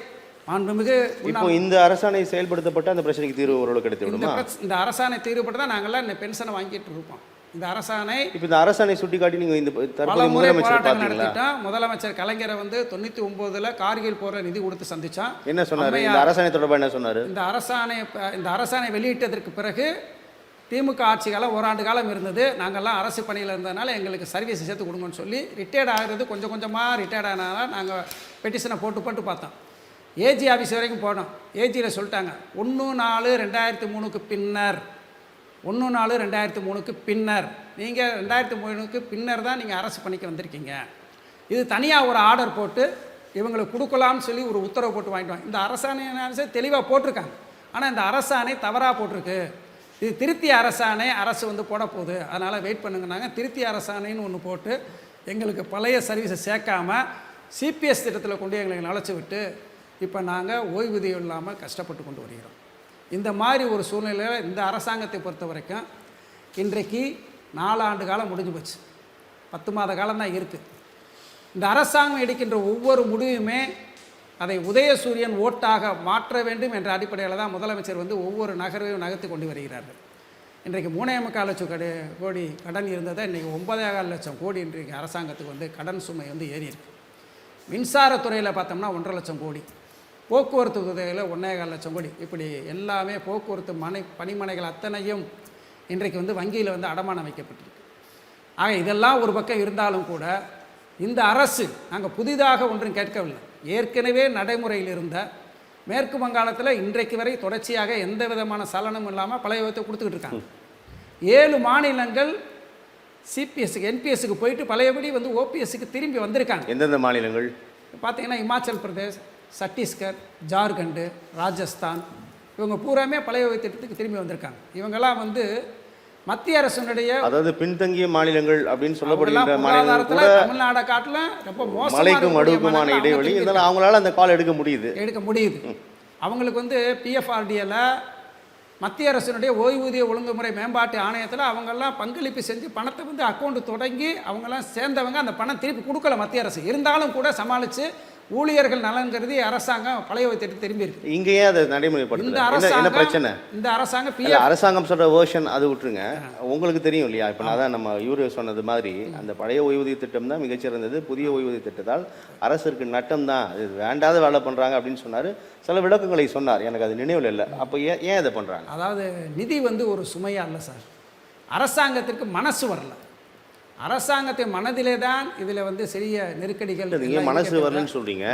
மாண்புமிகு இப்போ இந்த அரசாணை செயல்படுத்தப்பட்ட அந்த பிரச்சனைக்கு தீர்வு ஓரளவு கிடைத்து விடுமா? இந்த அரசாணை தீர்வுபட்டு தான் நாங்கள்லாம் இந்த பென்ஷனை வாங்கிட்டு இருப்போம். இந்த அரசாணை இப்போ இந்த அரசாணை சுட்டிக்காட்டி நீங்கள் இந்த பல முறை போராட்டம் நடத்திட்டோம். முதலமைச்சர் கலைஞரை வந்து 99 கார்கில் போற நிதி கொடுத்து சந்திச்சான். என்ன சொன்னார் இந்த அரசாணை தொடர்பாக? என்ன சொன்னார்? இந்த அரசாணை வெளியிட்டதற்கு பிறகு திமுக ஆட்சி காலம் ஓராண்டு காலம் இருந்தது. நாங்கள்லாம் அரசு பணியில் இருந்ததுனால எங்களுக்கு சர்வீஸ் சேர்த்து கொடுங்கன்னு சொல்லி ரிட்டையர்ட் ஆகிறது கொஞ்சம் கொஞ்சமாக ரிட்டையர்ட் ஆனால நாங்கள் பெட்டிஷனை போட்டு பார்த்தோம். ஏஜி ஆஃபீஸ் வரைக்கும் போனோம். ஏஜியில் சொல்லிட்டாங்க 1/4/2003 பின்னர், 1/4/2003 பின்னர், நீங்கள் 2003 பின்னர் தான் நீங்கள் அரசு பணிக்கு வந்திருக்கீங்க. இது தனியாக ஒரு ஆர்டர் போட்டு இவங்களுக்கு கொடுக்கலாம்னு சொல்லி ஒரு உத்தரவு போட்டு வாங்கிட்டு இந்த அரசாணை தெளிவாக போட்டிருக்காங்க. ஆனால் இந்த அரசாணை தவறாக போட்டிருக்கு. இது திருத்திய அரசாணை அரசு வந்து போட போகுது, அதனால் வெயிட் பண்ணுங்கன்னாங்க. திருத்திய அரசாணைன்னு ஒன்று போட்டு எங்களுக்கு பழைய சர்வீஸை சேர்க்காமல் CPS திட்டத்தில் கொண்டு எங்களுக்கு நுழைச்சி விட்டு இப்போ நாங்கள் ஓய்வூதியம் இல்லாமல் கஷ்டப்பட்டு கொண்டு வருகிறோம். இந்த மாதிரி ஒரு சூழ்நிலையில் இந்த அரசாங்கத்தை பொறுத்த வரைக்கும் இன்றைக்கு 4 ஆண்டு காலம் முடிஞ்சு போச்சு, 10 மாத காலம் தான் இருக்குது. இந்த அரசாங்கம் எடுக்கின்ற ஒவ்வொரு முடிவுமே அதை உதயசூரியன் ஓட்டாக மாற்ற வேண்டும் என்ற அடிப்படையில் தான் முதலமைச்சர் வந்து ஒவ்வொரு நகர்வையும் நகர்த்தி கொண்டு வருகிறார்கள். இன்றைக்கு 3,4 லட்சம் கோடி கடன் இருந்ததை இன்றைக்கி 9,4 லட்சம் கோடி இன்றைக்கு அரசாங்கத்துக்கு வந்து கடன் சுமை வந்து ஏறி இருக்கு. மின்சாரத்துறையில் பார்த்தோம்னா 1,50,000 லட்சம் கோடி, போக்குவரத்து துறையில் 1,4 லட்சம் கோடி, இப்படி எல்லாமே போக்குவரத்து பணிமனைகள் அத்தனையும் இன்றைக்கு வந்து வங்கியில் வந்து அடமானம் வைக்கப்பட்டிருக்கு. ஆக இதெல்லாம் ஒரு பக்கம் இருந்தாலும் கூட இந்த அரசு நாங்கள் புதிதாக ஒன்றும் கேட்கவில்லை. ஏற்கனவே நடைமுறையில் இருந்த மேற்கு வங்காளத்தில் இன்றைக்கு வரை தொடர்ச்சியாக எந்த விதமான சலனமும் இல்லாமல் பழைய விதத்தை கொடுத்துக்கிட்டு இருக்காங்க. 7 மாநிலங்கள் சிபிஎஸ்க்கு என்பிஎஸ்க்கு போயிட்டு பழையபடி வந்து ஓபிஎஸ்க்கு திரும்பி வந்திருக்காங்க. எந்தெந்த மாநிலங்கள் பார்த்தீங்கன்னா இமாச்சல் பிரதேஷ், சத்தீஸ்கர், ஜார்க்கண்டு, ராஜஸ்தான், இவங்க பூராமே பழைய ஓய்வு திட்டத்துக்கு திரும்பி வந்திருக்காங்க. இவங்கெல்லாம் வந்து மத்திய அரசினுடைய, அதாவது பின்தங்கிய மாநிலங்கள் அப்படின்னு சொல்லப்படுகின்ற மாநிலங்கள் கூட தமிழ்நாடை காட்டிலும் ரொம்ப மலைக்கும் அடுக்குமான இடைவெளி, இதெல்லாம் அவங்களால அந்த கால் எடுக்க முடியுது. அவங்களுக்கு வந்து பிஎஃப்ஆர்டிஎல மத்திய அரசினுடைய ஓய்வூதிய ஒழுங்குமுறை மேம்பாட்டு ஆணையத்தில் அவங்கெல்லாம் பங்களிப்பு செஞ்சு பணத்தை வந்து அக்கௌண்ட் தொடங்கி அவங்கெல்லாம் சேர்ந்தவங்க. அந்த பணம் திருப்பி கொடுக்கல மத்திய அரசு. இருந்தாலும் கூட சமாளித்து ஊழியர்கள் நலன் கருதி அரசாங்கம் பழைய ஓய்வு திட்டத்தை திரும்பி இருக்கு. இங்கேயே அதை நடைமுறைப்படுத்த என்ன பிரச்சனை? இந்த அரசாங்கம் அரசாங்கம் சொல்ற வேர்ஷன் அது விட்டுருங்க, உங்களுக்கு தெரியும் இல்லையா? இப்போ நான் தான் நம்ம இவரு சொன்னது மாதிரி அந்த பழைய ஓய்வூதிய திட்டம் தான் மிகச்சிறந்தது, புதிய ஓய்வூதிய திட்டத்தால் அரசுக்கு நட்டம் தான், இது வேண்டாத வேலை பண்ணுறாங்க அப்படின்னு சொன்னார். சில விளக்கங்களை சொன்னார், எனக்கு அது நினைவில் இல்லை. அப்போ ஏன் இதை பண்ணுறாங்க? அதாவது நிதி வந்து ஒரு சுமையா இல்லை சார், அரசாங்கத்திற்கு மனசு வரல. அரசாங்கத்தின் மனதிலே தான் இதில் வந்து சிறிய நெருக்கடிகள். நீங்கள் மனசு வரலன்னு சொல்கிறீங்க,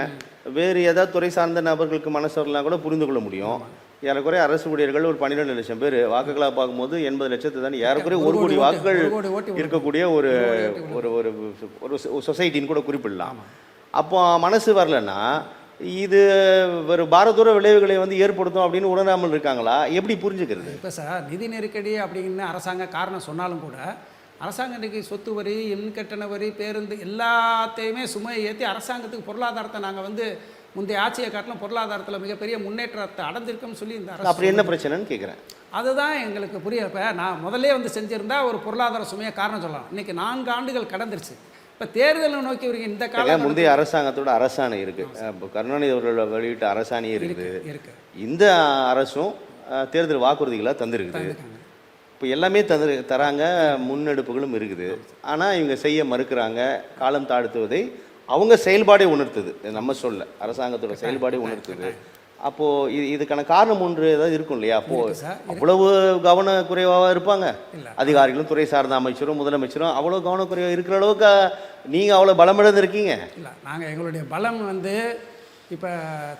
வேறு ஏதாவது துறை சார்ந்த நபர்களுக்கு மனசு வரலாம் கூட புரிந்து கொள்ள முடியும். ஏறக்குறைய அரசு ஊழியர்கள் ஒரு 12 லட்சம் பேர் வாக்குகளாக பார்க்கும்போது 80 லட்சத்தை தானே ஏறக்குறைய 1 கோடி வாக்குகள் இருக்கக்கூடிய ஒரு ஒரு ஒரு சொசைட்டின்னு கூட குறிப்பிடலாம். அப்போ மனசு வரலன்னா இது ஒரு பாரதூர விளைவுகளை வந்து ஏற்படுத்தும் அப்படின்னு உணராமல் இருக்காங்களா? எப்படி புரிஞ்சுக்கிறது? இப்போ சார் நிதி நெருக்கடி அப்படின்னு அரசாங்க காரணம் சொன்னாலும் கூட அரசாங்கம் இன்றைக்கி சொத்து வரி, கட்டண வரி, பேருந்து எல்லாத்தையுமே சுமையை ஏற்றி அரசாங்கத்துக்கு பொருளாதாரத்தை நாங்கள் வந்து முந்தைய ஆட்சியை காட்டிலும் பொருளாதாரத்தில் மிகப்பெரிய முன்னேற்றத்தை அடைஞ்சிருக்கோம்னு சொல்லி இந்த அரசு. அப்படி என்ன பிரச்சனைன்னு கேட்குறேன். அதுதான் எங்களுக்கு புரியல. இப்போ நான் முதல்ல வந்து செஞ்சுருந்தா ஒரு பொருளாதார சுமையை காரணம் சொல்லலாம். இன்றைக்கி 4 ஆண்டுகள் கடந்துருச்சு. இப்போ தேர்தலை நோக்கி வருங்க இந்த காலம். முந்தைய அரசாங்கத்தோட அரசாணை இருக்குது, இப்போ கருணாநிதி அவர்கள் வெளியிட்ட அரசாணையே இருக்குது. இந்த அரசும் தேர்தல் வாக்குறுதிகளாக தந்திருக்குது. இப்போ எல்லாமே தராங்க, முன்னெடுப்புகளும் இருக்குது. ஆனால் இவங்க செய்ய மறுக்கிறாங்க. காலம் தாழ்த்துவதை அவங்க செயல்பாடே உணர்த்துது, நம்ம சொல்ல அரசாங்கத்தோட செயல்பாடே உணர்த்துது. அப்போது இதுக்கான காரணம் ஒன்று ஏதாவது இருக்கும் இல்லையா? அப்போது அவ்வளவு கவனக்குறைவாக இருப்பாங்க அதிகாரிகளும், துறை சார்ந்த அமைச்சரும், முதலமைச்சரும் அவ்வளோ கவனக்குறைவாக இருக்கிற அளவுக்கு நீங்கள் அவ்வளோ பலமிழந்து இருக்கீங்க. இல்லை, நாங்கள் எங்களுடைய பலம் வந்து இப்போ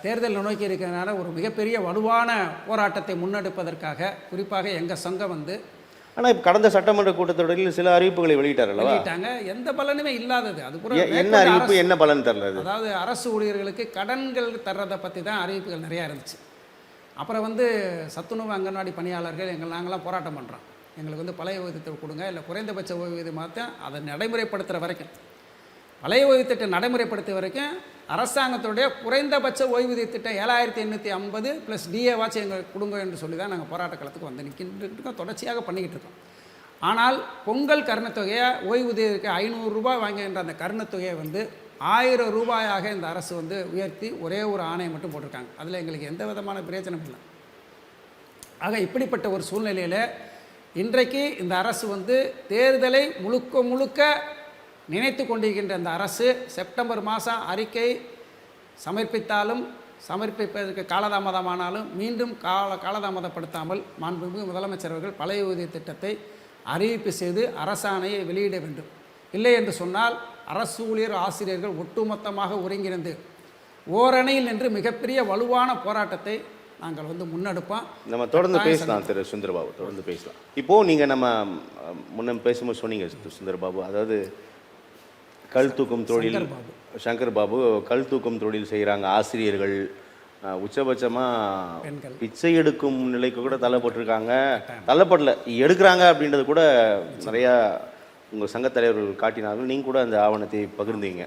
தேர்தல் நோக்கி இருக்கிறதுனால ஒரு மிகப்பெரிய வலுவான போராட்டத்தை முன்னெடுப்பதற்காக குறிப்பாக எங்கள் சங்கம் வந்து. ஆனால் இப்போ கடந்த சட்டமன்ற கூட்டத்தொடரில் சில அறிவிப்புகளை வெளியிட்டாங்க, எந்த பலனுமே இல்லாதது. அது கூட என்ன அறிவிப்பு, என்ன பலன் தரது? அதாவது அரசு ஊழியர்களுக்கு கடன்கள் தர்றதை பற்றி தான் அறிவிப்புகள் நிறையா இருந்துச்சு. அப்புறம் வந்து சத்துணவு அங்கன்வாடி பணியாளர்கள் நாங்களாம் போராட்டம் பண்ணுறோம், எங்களுக்கு வந்து பழைய ஓய்வூதியத்தை கொடுங்க, இல்லை குறைந்தபட்ச ஓய்வூதியம் மாற்ற அதை நடைமுறைப்படுத்துகிற வரைக்கும், பழைய ஓய்வு திட்டம் நடைமுறைப்படுத்திய வரைக்கும் அரசாங்கத்துடைய குறைந்தபட்ச ஓய்வூதிய திட்டம் 7,850 ப்ளஸ் டிஏ வாட்சி எங்களுக்கு கொடுங்க என்று சொல்லி தான் நாங்கள் போராட்ட களத்துக்கு வந்து நிற்கின்றோம், தொடர்ச்சியாக பண்ணிக்கிட்டு இருக்கோம். ஆனால் பொங்கல் கருணத்தொகையை ஓய்வூதியருக்கு 500 ரூபாய் வாங்குகின்ற அந்த கருணத்தொகையை வந்து 1000 ரூபாயாக இந்த அரசு வந்து உயர்த்தி ஒரே ஒரு ஆணையை மட்டும் போட்டிருக்காங்க. அதில் எங்களுக்கு எந்த விதமான பிரயோஜனமும் இல்லை. ஆக இப்படிப்பட்ட ஒரு சூழ்நிலையில் இன்றைக்கு இந்த அரசு வந்து தேர்தலை முழுக்க நினைத்து கொண்டிருக்கின்ற அந்த அரசு செப்டம்பர் மாதம் அறிக்கை சமர்ப்பித்தாலும் சமர்ப்பிப்பதற்கு காலதாமதமானாலும் மீண்டும் காலதாமதப்படுத்தாமல் மாண்புமிகு முதலமைச்சர் அவர்கள் பழைய ஊதிய திட்டத்தை அறிவிப்பு செய்து அரசாணையை வெளியிட வேண்டும். இல்லை என்று சொன்னால் அரசு ஊழியர் ஆசிரியர்கள் ஒட்டுமொத்தமாக ஒருங்கிணைந்து ஓரணையில் நின்று மிகப்பெரிய வலுவான போராட்டத்தை நாங்கள் வந்து முன்னெடுப்போம். நம்ம தொடர்ந்து பேசலாம் திரு சுந்தரபாபு, தொடர்ந்து பேசலாம். இப்போது நீங்கள் நம்ம முன்ன பேசும்போது சொன்னீங்க சுந்தரபாபு, அதாவது கல் தூக்கும் தொழில், சங்கர் பாபு கல் தூக்கும் தொழில் செய்கிறாங்க ஆசிரியர்கள், உச்சபட்சமாக பிச்சை எடுக்கும் நிலைக்கு கூட தள்ளப்பட்டிருக்காங்க. தள்ளப்படல, எடுக்கிறாங்க அப்படின்றது கூட நிறையா உங்கள் சங்கத் தலைவர்கள் காட்டினார்கள், நீங்கள் கூட அந்த ஆவணத்தை பகிர்ந்தீங்க.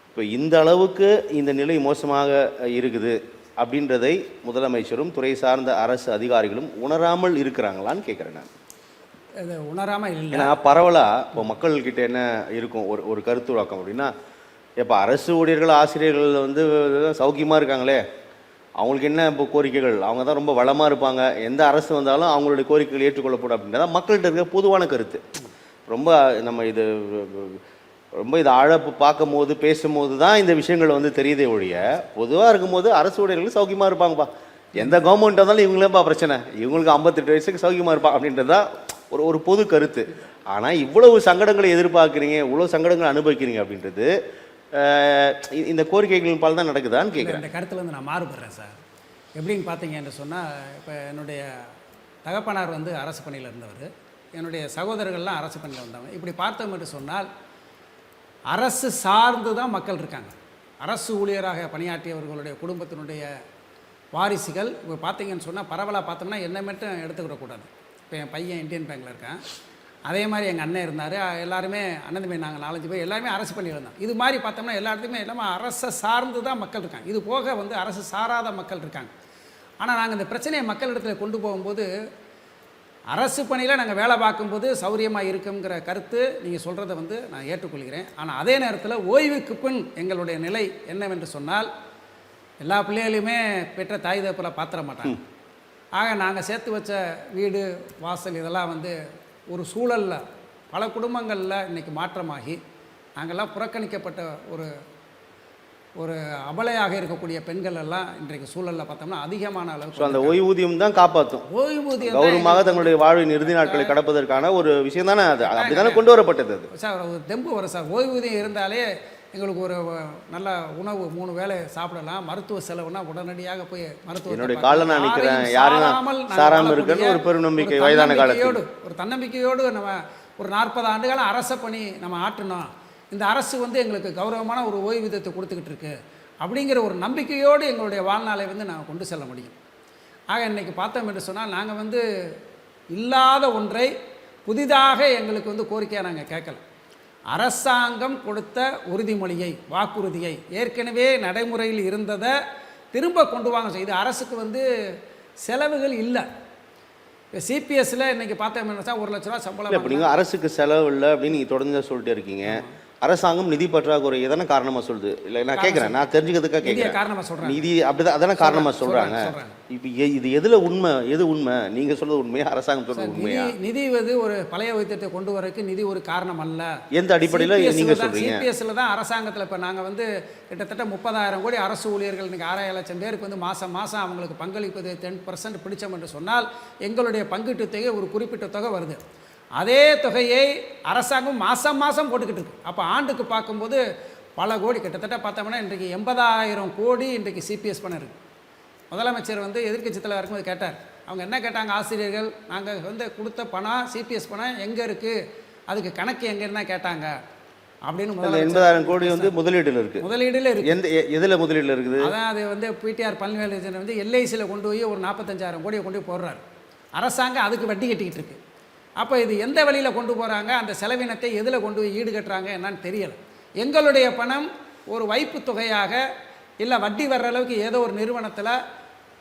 இப்போ இந்த அளவுக்கு இந்த நிலை மோசமாக இருக்குது அப்படின்றதை முதலமைச்சரும் துறை சார்ந்த அரசு அதிகாரிகளும் உணராமல் இருக்கிறாங்களான்னு கேட்குறேன் நான். அது உணராமல் இல்லை. ஏன்னா பரவலாக இப்போ மக்கள்கிட்ட என்ன இருக்கும் ஒரு கருத்துவாக்கம் அப்படின்னா, இப்போ அரசு ஊழியர்கள் ஆசிரியர்கள் வந்து சௌக்கியமாக இருக்காங்களே, அவங்களுக்கு என்ன இப்போ கோரிக்கைகள், அவங்க தான் ரொம்ப வளமாக இருப்பாங்க, எந்த அரசு வந்தாலும் அவங்களுடைய கோரிக்கைகள் ஏற்றுக்கொள்ளப்படும் அப்படின்றத மக்கள்கிட்ட இருக்க பொதுவான கருத்து. ரொம்ப நம்ம இது ரொம்ப இதை ஆழப்பு பார்க்கும்போது பேசும்போது தான் இந்த விஷயங்கள் வந்து தெரியுதே ஒழிய, பொதுவாக இருக்கும்போது அரசு ஊழியர்கள் சௌக்கியமாக இருப்பாங்கப்பா, எந்த கவர்மெண்ட் வந்தாலும் இவங்களேப்பா பிரச்சனை, இவங்களுக்கு 58 வயசுக்கு சௌக்கியமாக இருப்பா அப்படின்றதான் ஒரு பொது கருத்து. ஆனால் இவ்வளவு சங்கடங்களை எதிர்பார்க்குறீங்க, இவ்வளோ சங்கடங்களை அனுபவிக்கிறீங்க அப்படின்றது இந்த கோரிக்கைகளின் பால் தான் நடக்குதான்னு கேட்குறேன். இந்த கருத்துலேருந்து நான் மாறுபடுறேன் சார். எப்படின்னு பார்த்தீங்கன்னு சொன்னால், இப்போ என்னுடைய தகப்பனார் வந்து அரசு பணியில் இருந்தவர், என்னுடைய சகோதரர்கள்லாம் அரசு பணியில் வந்தவங்க. இப்படி பார்த்தோம் என்று சொன்னால் அரசு சார்ந்து தான் மக்கள் இருக்காங்க. அரசு ஊழியராக பணியாற்றியவர்களுடைய குடும்பத்தினுடைய வாரிசுகள் இப்போ பார்த்தீங்கன்னு சொன்னால் பரவலாக பார்த்தோம்னா என்னை மட்டும் எடுத்துக்கிடக்கூடாது. இப்போ என் பையன் இந்தியன் பேங்கில் இருக்கான், அதே மாதிரி எங்கள் அண்ணன் இருந்தார், எல்லாருமே அண்ணன் தம்பி நாங்கள் 4-5 பேர் எல்லாருமே அரசு பணியில் இருந்தோம். இது மாதிரி பார்த்தோம்னா எல்லா இடத்துலையுமே எல்லாமே அரசை சார்ந்து தான் மக்கள் இருக்காங்க. இது போக வந்து அரசு சாராத மக்கள் இருக்காங்க. ஆனால் நாங்கள் இந்த பிரச்சனையை மக்களிடத்தில் கொண்டு போகும்போது, அரசு பணியில் நாங்கள் வேலை பார்க்கும்போது சௌரியமாக இருக்குங்கிற கருத்து நீங்கள் சொல்கிறத வந்து நான் ஏற்றுக்கொள்கிறேன். ஆனால் அதே நேரத்தில் ஓய்வுக்கு பின் எங்களுடைய நிலை என்னவென்று சொன்னால், எல்லா பிள்ளைகளையுமே பெற்ற தாய் தகப்பல பாத்திர மாட்டாங்க. ஆக நாங்கள் சேர்த்து வச்ச வீடு வாசல் இதெல்லாம் வந்து ஒரு சூழலில் பல குடும்பங்களில் இன்றைக்கி மாற்றமாகி நாங்கள்லாம் புறக்கணிக்கப்பட்ட ஒரு அபலையாக இருக்கக்கூடிய பெண்கள் எல்லாம் இன்றைக்கு சூழலில் பார்த்தோம்னா அதிகமான அளவுக்கு அந்த ஓய்வூதியம் தான் காப்பாற்றும். ஓய்வூதியம் கௌரவமாக தங்களுடைய வாழ்வின் இறுதி நாட்களை கடப்பதற்கான ஒரு விஷயம் தானே அது. அப்படிதானே கொண்டு வரப்பட்டது அது. சார் ஒரு தெம்பு வரும் சார். ஓய்வூதியம் இருந்தாலே எங்களுக்கு ஒரு நல்ல உணவு 3 வேளை சாப்பிடலாம், மருத்துவ செலவுனா உடனடியாக போய் மருத்துவ என்னுடைய காலில் நான் நிற்கிறேன், யாரும் சாராமல் இருக்குன்னு ஒரு பெருநம்பிக்கை வயதான காலத்தோடு ஒரு தன்னம்பிக்கையோடு நம்ம ஒரு 40 ஆண்டுகாலம் அரச பணி நம்ம ஆற்றணும், இந்த அரசு வந்து எங்களுக்கு கௌரவமான ஒரு ஓய்வூதியத்தை கொடுத்துக்கிட்டு இருக்கு அப்படிங்கிற ஒரு நம்பிக்கையோடு எங்களுடைய வாழ்நாளை வந்து நாங்கள் கொண்டு செல்ல முடியும். ஆக இன்றைக்கி பார்த்தோம் என்று சொன்னால் நாங்கள் வந்து இல்லாத ஒன்றை புதிதாக எங்களுக்கு வந்து கோரிக்கையாக நாங்கள் கேட்கல. அரசாங்கம் கொடுத்த உறுதிமொழியை, வாக்குறுதியை, ஏற்கனவே நடைமுறையில் இருந்ததை திரும்ப கொண்டு வாங்க செய்து. அரசுக்கு வந்து செலவுகள் இல்லை. இப்போ சிபிஎஸ்சில் இன்றைக்கி பார்த்தோம்னா 1 லட்ச ரூபா சம்பளம். இப்போ நீங்கள் அரசுக்கு செலவு இல்லை அப்படின்னு நீங்கள் தொடர்ந்து சொல்லிட்டு இருக்கீங்க. அரசாங்கம் நிதி பற்றாக்குறை எதனா காரணமாக சொல்லுது? இல்லை நான் கேட்குறேன், நான் தெரிஞ்சுக்கிறதுக்காக கேட்குறேன். காரணமாக சொல்கிறேன், நிதி அப்படிதான் அதான காரணமாக சொல்கிறாங்க. இப்போ இது எதில் உண்மை, எது உண்மை? நீங்கள் சொல்கிறது உண்மையா, அரசாங்கம் சொல்கிறது உண்மையா? நிதி வந்து ஒரு பழைய வைத்தியத்தை கொண்டு வரக்கு நிதி ஒரு காரணம் அல்ல. எந்த அடிப்படையில் நீங்கள் சொல்கிறீங்க? சிபிஎஸ்சில் தான் அரசாங்கத்தில் இப்போ நாங்கள் வந்து கிட்டத்தட்ட 30,000 கோடி அரசு ஊழியர்கள் இன்றைக்கி 6,000 லட்சம் பேருக்கு வந்து மாதம் அவங்களுக்கு பங்களிப்பது 10% பிடிச்சோம் என்று சொன்னால் எங்களுடைய பங்கீட்டு தொகை ஒரு குறிப்பிட்ட தொகை வருது. அதே தொகையை அரசாங்கம் மாதம் போட்டுக்கிட்டு இருக்கு. அப்போ ஆண்டுக்கு பார்க்கும்போது பல கோடி, கிட்டத்தட்ட பார்த்தோம்னா இன்றைக்கு 80,000 கோடி இன்றைக்கு சிபிஎஸ் பணம் இருக்குது. முதலமைச்சர் வந்து எதிர்க்கட்சி தலைவர் இருக்கும்போது கேட்டார், அவங்க என்ன கேட்டாங்க, ஆசிரியர்கள் நாங்கள் வந்து கொடுத்த பணம் சிபிஎஸ் பணம் எங்கே இருக்குது, அதுக்கு கணக்கு எங்கேன்னு கேட்டாங்க. அப்படின்னு 80,000 கோடி வந்து முதலீட்டில் இருக்குது. முதலீடில் இருக்குது. எதில் முதலீடில் இருக்குது? அதான் அது வந்து பிடிஆர் பழனிவேல் வந்து எல்ஐசியில் கொண்டு போய் ஒரு 45,000 கோடியை கொண்டு போய் போடுறாரு. அரசாங்கம் அதுக்கு வட்டி கட்டிக்கிட்டு இருக்கு. அப்போ இது எந்த வழியில் கொண்டு போகிறாங்க, அந்த செலவினத்தை எதில் கொண்டு போய் ஈடுகட்டுறாங்க என்னன்னு தெரியலை. எங்களுடைய பணம் ஒரு வைப்பு தொகையாக இல்லை வட்டி வர்ற அளவுக்கு ஏதோ ஒரு நிறுவனத்தில்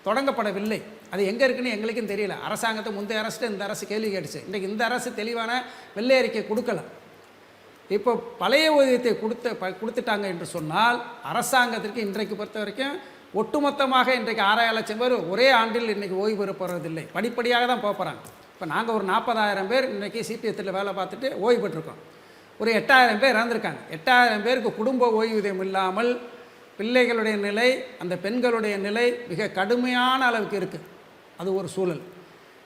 தொடங்கப்படவில்லை. அது எங்கே இருக்குன்னு எங்களுக்கும் தெரியல. அரசாங்கத்தை முந்தைய அரசு இந்த அரசு கேள்வி கேட்டுச்சு. இன்றைக்கு இந்த அரசு தெளிவான வெள்ளை அறிக்கை கொடுக்கல. இப்போ பழைய ஊதியத்தை கொடுத்துட்டாங்க என்று சொன்னால் அரசாங்கத்திற்கு இன்றைக்கு பொறுத்த வரைக்கும் ஒட்டுமொத்தமாக இன்றைக்கு 6,000 லட்சம் பேர் ஒரே ஆண்டில் இன்றைக்கி ஓய்வு பெற போகிறதில்லை, படிப்படியாக தான் போகிறாங்க. இப்போ நாங்கள் ஒரு 40,000 பேர் இன்றைக்கி சிபிஎஸ்சியில் வேலை பார்த்துட்டு ஓய்வு பெற்றிருக்கோம். ஒரு 8,000 பேர் இறந்துருக்காங்க. 8,000 பேருக்கு குடும்ப ஓய்வூதியம் இல்லாமல் பிள்ளைகளுடைய நிலை, அந்த பெண்களுடைய நிலை மிக கடுமையான அளவுக்கு இருக்குது. அது ஒரு சூழல்.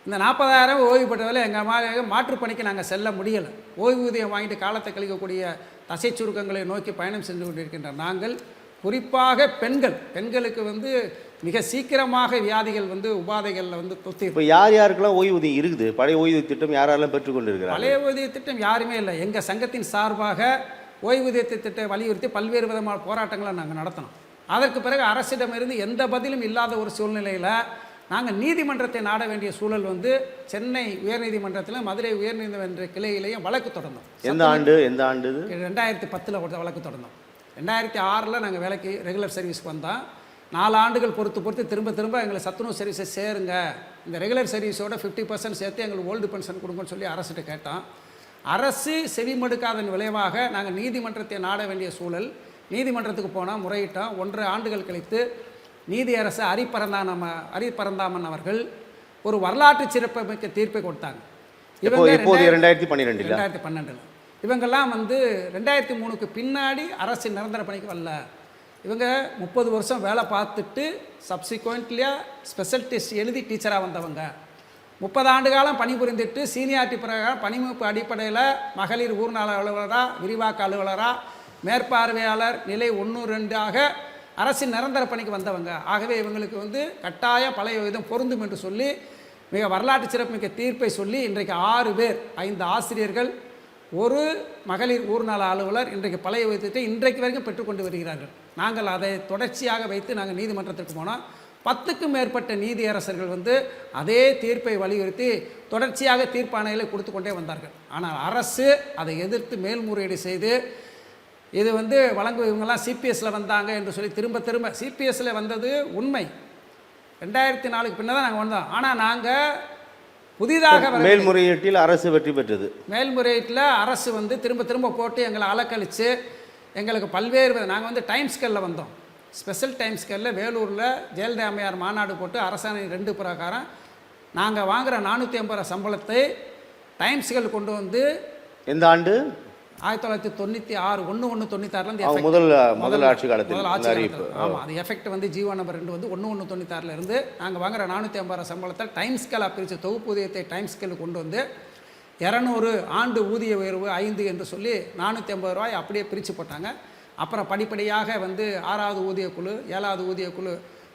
இந்த 40,000 ஓய்வு பெற்றதில் எங்கள் மாற்றுப்பணிக்கு நாங்கள் செல்ல முடியலை. ஓய்வூதியம் வாங்கிட்டு காலத்தை கழிக்கக்கூடிய தசை சுருக்கங்களை நோக்கி பயணம் சென்று கொண்டிருக்கின்ற நாங்கள், குறிப்பாக பெண்களுக்கு வந்து மிக சீக்கிரமாக வியாதிகள் வந்து உபாதைகளில் வந்து தொத்தி. இப்போ யாருக்கெல்லாம் ஓய்வூதியம் இருக்குது? பழைய ஓய்வூதிய திட்டம் யாரெல்லாம் பெற்றுக்கொண்டு இருக்கிறாங்க? பழைய ஓய்வூதிய திட்டம் யாருமே இல்லை. எங்கள் சங்கத்தின் சார்பாக ஓய்வூதிய திட்டத்தை வலியுறுத்தி பல்வேறு விதமான போராட்டங்களை நாங்கள் நடத்தினோம். அதற்கு பிறகு அரசிடமிருந்து எந்த பதிலும் இல்லாத ஒரு சூழ்நிலையில் நாங்கள் நீதிமன்றத்தை நாட வேண்டிய சூழல் வந்து சென்னை உயர்நீதிமன்றத்திலும் மதுரை உயர்நீதிமன்ற கிளையிலையும் வழக்கு தொடர்ந்தோம். எந்த ஆண்டு? 2010 வழக்கு தொடர்ந்தோம். 2006 நாங்கள் வேலைக்கு ரெகுலர் சர்வீஸ்க்கு வந்தோம். 4 ஆண்டுகள் பொறுத்து திரும்ப எங்களை சத்துணவு சர்வீஸை சேருங்க, இந்த ரெகுலர் சர்வீஸோட 50% சேர்த்து எங்களுக்கு ஓல்டு பென்ஷன் கொடுங்கன்னு சொல்லி அரசிட்ட கேட்டோம். அரசு செவிமடுக்காதன் விளைவாக நாங்கள் நீதிமன்றத்தை நாட வேண்டிய சூழல். நீதிமன்றத்துக்கு போனால் முறையிட்டோம். 1.5 ஆண்டுகள் கழித்து நீதியரசர் ஹரிபரந்தாமன் அவர்கள் ஒரு வரலாற்று சிறப்புமிக்க தீர்ப்பை கொடுத்தாங்க. இப்போது 2012 2012 இவங்கெல்லாம் வந்து 2003க்கு பின்னாடி அரசு நிரந்தர பணிக்கு வரல. இவங்க 30 வருஷம் வேலை பார்த்துட்டு சப்சிக்வெண்ட்லியாக ஸ்பெஷல் டெஸ்ட் எழுதி டீச்சராக வந்தவங்க. 30 ஆண்டு காலம் பணிபுரிந்துட்டு சீனியாரிட்டி பிரகாரம் பணிமுப்பு அடிப்படையில் மகளிர் ஊர்நல அலுவலராக, விரிவாக்க அலுவலராக, மேற்பார்வையாளர் நிலை 1, 2ஆக அரசின் நிரந்தர பணிக்கு வந்தவங்க. ஆகவே இவங்களுக்கு வந்து கட்டாயம் பழைய விதம் பொருந்தும் என்று சொல்லி மிக வரலாற்று சிறப்புமிக்க தீர்ப்பை சொல்லி இன்றைக்கு 6 பேர், 5 ஆசிரியர்கள், ஒரு மகளிர் ஊர்நல அலுவலர் இன்றைக்கு பழைய விதத்தை இன்றைக்கு வரைக்கும் பெற்றுக்கொண்டு வருகிறார்கள். நாங்கள் அதை தொடர்ச்சியாக வைத்து நாங்கள் நீதிமன்றத்திற்கு போனோம். 10க்கும் மேற்பட்ட நீதியரசர்கள் வந்து அதே தீர்ப்பை வலியுறுத்தி தொடர்ச்சியாக தீர்ப்பாணைகளை கொடுத்து கொண்டே வந்தார்கள். ஆனால் அரசு அதை எதிர்த்து மேல்முறையீடு செய்து இது வந்து இவங்கெல்லாம் சிபிஎஸ்சில் வந்தாங்க என்று சொல்லி திரும்ப சிபிஎஸ்சில் வந்தது உண்மை. 2004க்கு பின்னர் தான் நாங்கள் வந்தோம். ஆனால் நாங்கள் புதிதாக மேல்முறையீட்டில் அரசு வெற்றி பெற்றது. மேல்முறையீட்டில் அரசு வந்து திரும்ப போட்டு எங்களை அலக்கழித்து எங்களுக்கு பல்வேறு நாங்கள் வந்து டைம் ஸ்கேலில் வந்தோம். ஸ்பெஷல் டைம் ஸ்கேலில் வேலூரில் ஜெயலலிதா அம்மையார் மாநாடு போட்டு அரசாணை 2 பிரகாரம் நாங்கள் வாங்குகிற 450 ரூபா சம்பளத்தை டைம் ஸ்கேல் கொண்டு வந்து எந்த ஆண்டு 1996 1/1/96 முதல் ஆட்சி காலத்தில் ஆமாம். அது எஃபெக்ட் வந்து ஜீவோ நம்பர் 2 வந்து 1/1/96 இருந்து நாங்கள் வாங்குகிற 450 ரூபா சம்பளத்தை டைம் ஸ்கேலாக பிரித்து தொகுப்பூதியத்தை டைம் ஸ்கேலுக்கு கொண்டு வந்து 200 ஆண்டு ஊதிய உயர்வு 5 என்று சொல்லி 450 ரூபாய் அப்படியே பிரித்து போட்டாங்க. அப்புறம் படிப்படியாக வந்து 6வது ஊதியக்குழு, 7வது ஊதியக்குழு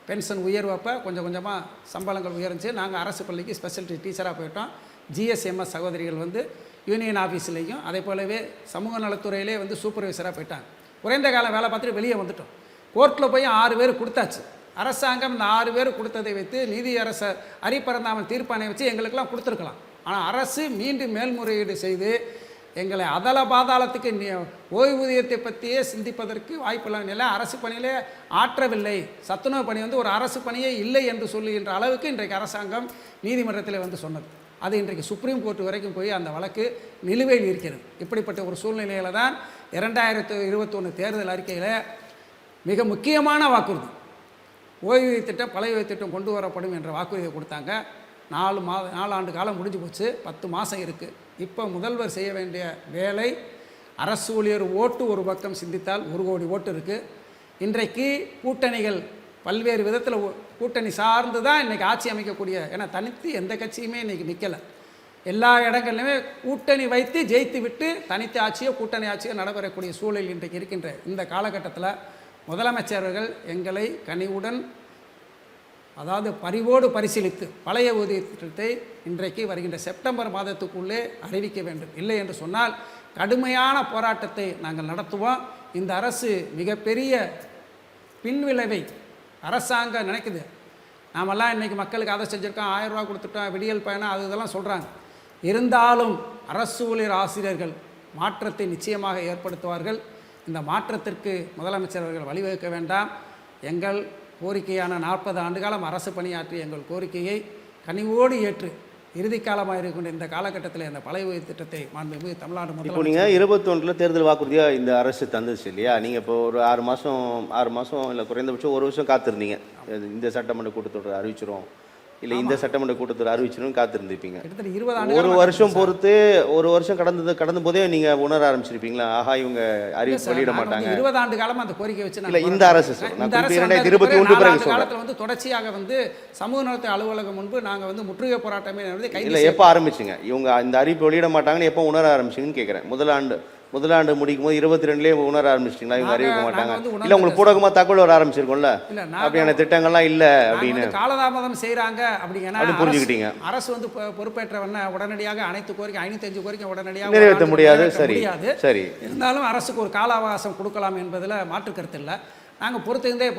பென்ஷன் உயர்வப்போ கொஞ்சம் கொஞ்சமாக சம்பளங்கள் உயர்ந்துச்சு. நாங்கள் அரசு பள்ளிக்கு ஸ்பெஷல் டீச்சராக போயிட்டோம். ஜிஎஸ்எம்எஸ் சகோதரிகள் வந்து யூனியன் ஆஃபீஸ்லேயும் அதே போலவே சமூக நலத்துறையிலே வந்து சூப்பர்வைசராக போயிட்டாங்க. குறைந்த காலம் வேலை பார்த்துட்டு வெளியே வந்துட்டோம். கோர்ட்டில் போய் 6 பேர் கொடுத்தாச்சு. அரசாங்கம் இந்த 6 பேர் கொடுத்ததை வைத்து நீதியரசர் ஹரிபரந்தாமன் தீர்ப்பாணை வச்சு எங்களுக்கெல்லாம் கொடுத்துருக்கலாம். ஆனால் அரசு மீண்டும் மேல்முறையீடு செய்து எங்களை அதல பாதாளத்துக்கு ஓய்வூதியத்தை பற்றியே சிந்திப்பதற்கு வாய்ப்பில்லாத நிலை அரசு பணியிலே ஆற்றவில்லை. சத்துணவு பணி வந்து ஒரு அரசு பணியே இல்லை என்று சொல்லுகின்ற அளவுக்கு இன்றைக்கு அரசாங்கம் நீதிமன்றத்தில் வந்து சொன்னது. அது இன்றைக்கு சுப்ரீம் கோர்ட் வரைக்கும் போய் அந்த வழக்கு நிலுவையில் இருக்கிறது. இப்படிப்பட்ட ஒரு சூழ்நிலையில் தான் 2021 தேர்தல் அறிக்கையில் மிக முக்கியமான வாக்குறுதி ஓய்வூதிய திட்டம், பழைய ஓய்வு திட்டம் கொண்டு வரப்படும் என்ற வாக்குறுதியை கொடுத்தாங்க. 4 ஆண்டு காலம் முடிஞ்சு போச்சு, 10 மாதம் இருக்குது. இப்போ முதல்வர் செய்ய வேண்டிய வேலை, அரசு ஊழியர் ஓட்டு ஒரு பக்கம் சிந்தித்தால் 1 கோடி ஓட்டு இருக்குது. இன்றைக்கு கூட்டணிகள் பல்வேறு விதத்தில் கூட்டணி சார்ந்து தான் இன்றைக்கி ஆட்சி அமைக்கக்கூடிய, ஏன்னா தனித்து எந்த கட்சியுமே இன்றைக்கி நிற்கலை. எல்லா இடங்கள்லையுமே கூட்டணி வைத்து ஜெயித்து விட்டு தனித்து ஆட்சியோ கூட்டணி ஆட்சியோ நடைபெறக்கூடிய சூழல் இன்றைக்கு இருக்கின்ற இந்த காலகட்டத்தில் முதலமைச்சர்கள் எங்களை கனிவுடன், அதாவது பரிவோடு பரிசீலித்து பழைய ஊதிய திட்டத்தை இன்றைக்கு வருகின்ற செப்டம்பர் மாதத்துக்குள்ளே அறிவிக்க வேண்டும். இல்லை என்று சொன்னால் கடுமையான போராட்டத்தை நாங்கள் நடத்துவோம். இந்த அரசு மிகப்பெரிய பின்விளைவை அரசாங்கம் நினைக்குது. நாமெல்லாம் இன்றைக்கி மக்களுக்கு அதை செஞ்சுருக்கோம், 1000 ரூபா கொடுத்துட்டோம், விடியல் பயணம், அது இதெல்லாம் சொல்கிறாங்க. இருந்தாலும் அரசு ஊழியர் ஆசிரியர்கள் மாற்றத்தை நிச்சயமாக ஏற்படுத்துவார்கள். இந்த மாற்றத்திற்கு முதலமைச்சர் அவர்கள் வழிவகுக்க வேண்டாம். எங்கள் கோரிக்கையான 40 ஆண்டு காலம் அரசு பணியாற்றிய எங்கள் கோரிக்கையை கனிவோடு ஏற்று இறுதி காலமாக இருக்கின்ற இந்த காலகட்டத்தில் இந்த பழைய ஓய்வு திட்டத்தை மாண்புமிகு தமிழ்நாடு முதல்வர் இப்போ நீங்கள் 21 தேர்தல் வாக்குறுதியாக இந்த அரசு தந்துச்சு இல்லையா? நீங்கள் இப்போ ஒரு 6 மாதம் இல்லை குறைந்தபட்சம் 1 வருஷம் காத்திருந்தீங்க. இந்த சட்டமன்ற கூட்டத்தொடர் அறிவிச்சிரும், இல்லை இந்த சட்டமன்ற கூட்டத்தொடர் அறிவிச்சிரும் காத்திருந்துருப்பீங்க. கிட்டத்தட்ட 20 ஆண்டு 1 வருஷம் பொறுத்து 1 வருஷம் கடந்த போதே நீங்கள் உணர ஆரம்பிச்சிருப்பீங்களா? ஆஹா, இவங்க அறிவிப்பு வெளியிட மாட்டாங்க. 20 ஆண்டு காலமாக அந்த கோரிக்கை வச்சு இல்லை இந்த அரசு 2021 பிறகு காலத்தில் வந்து தொடர்ச்சியாக வந்து சமூக நலத்துறை அலுவலகம் முன்பு நாங்கள் வந்து முற்றுகை போராட்டமே நடந்து இல்லை எப்போ ஆரம்பிச்சிங்க? இவங்க இந்த அறிவிப்பு வெளியிட மாட்டாங்கன்னு எப்போ உணர ஆரம்பிச்சிங்கன்னு கேட்குறேன். முதலாண்டு முடிக்கும் போது 22லேயே உணர ஆரம்பிச்சிட்டிங்களா இவங்க அறிவிக்க மாட்டாங்க? இல்லை உங்களுக்கு பூடகமாக தகவல் வர ஆரம்பிச்சிருக்கோம்ல, அப்படியான திட்டங்கள்லாம் இல்லை அப்படின்னு காலதாமதம் செய்கிறாங்க அப்படிங்கன்னா புரிஞ்சுக்கிட்டீங்க. அரசு வந்து பொறுப்பேற்றவன உடனடியாக அனைத்து கோரிக்கை 505 கோரிக்கை உடனடியாக நிறைவேற்ற முடியாது. சரி, இருந்தாலும் அரசுக்கு ஒரு கால அவகாசம் கொடுக்கலாம் என்பதில் மாற்று கருத்து இல்லை. நாங்கள் பொறுத்திருந்தே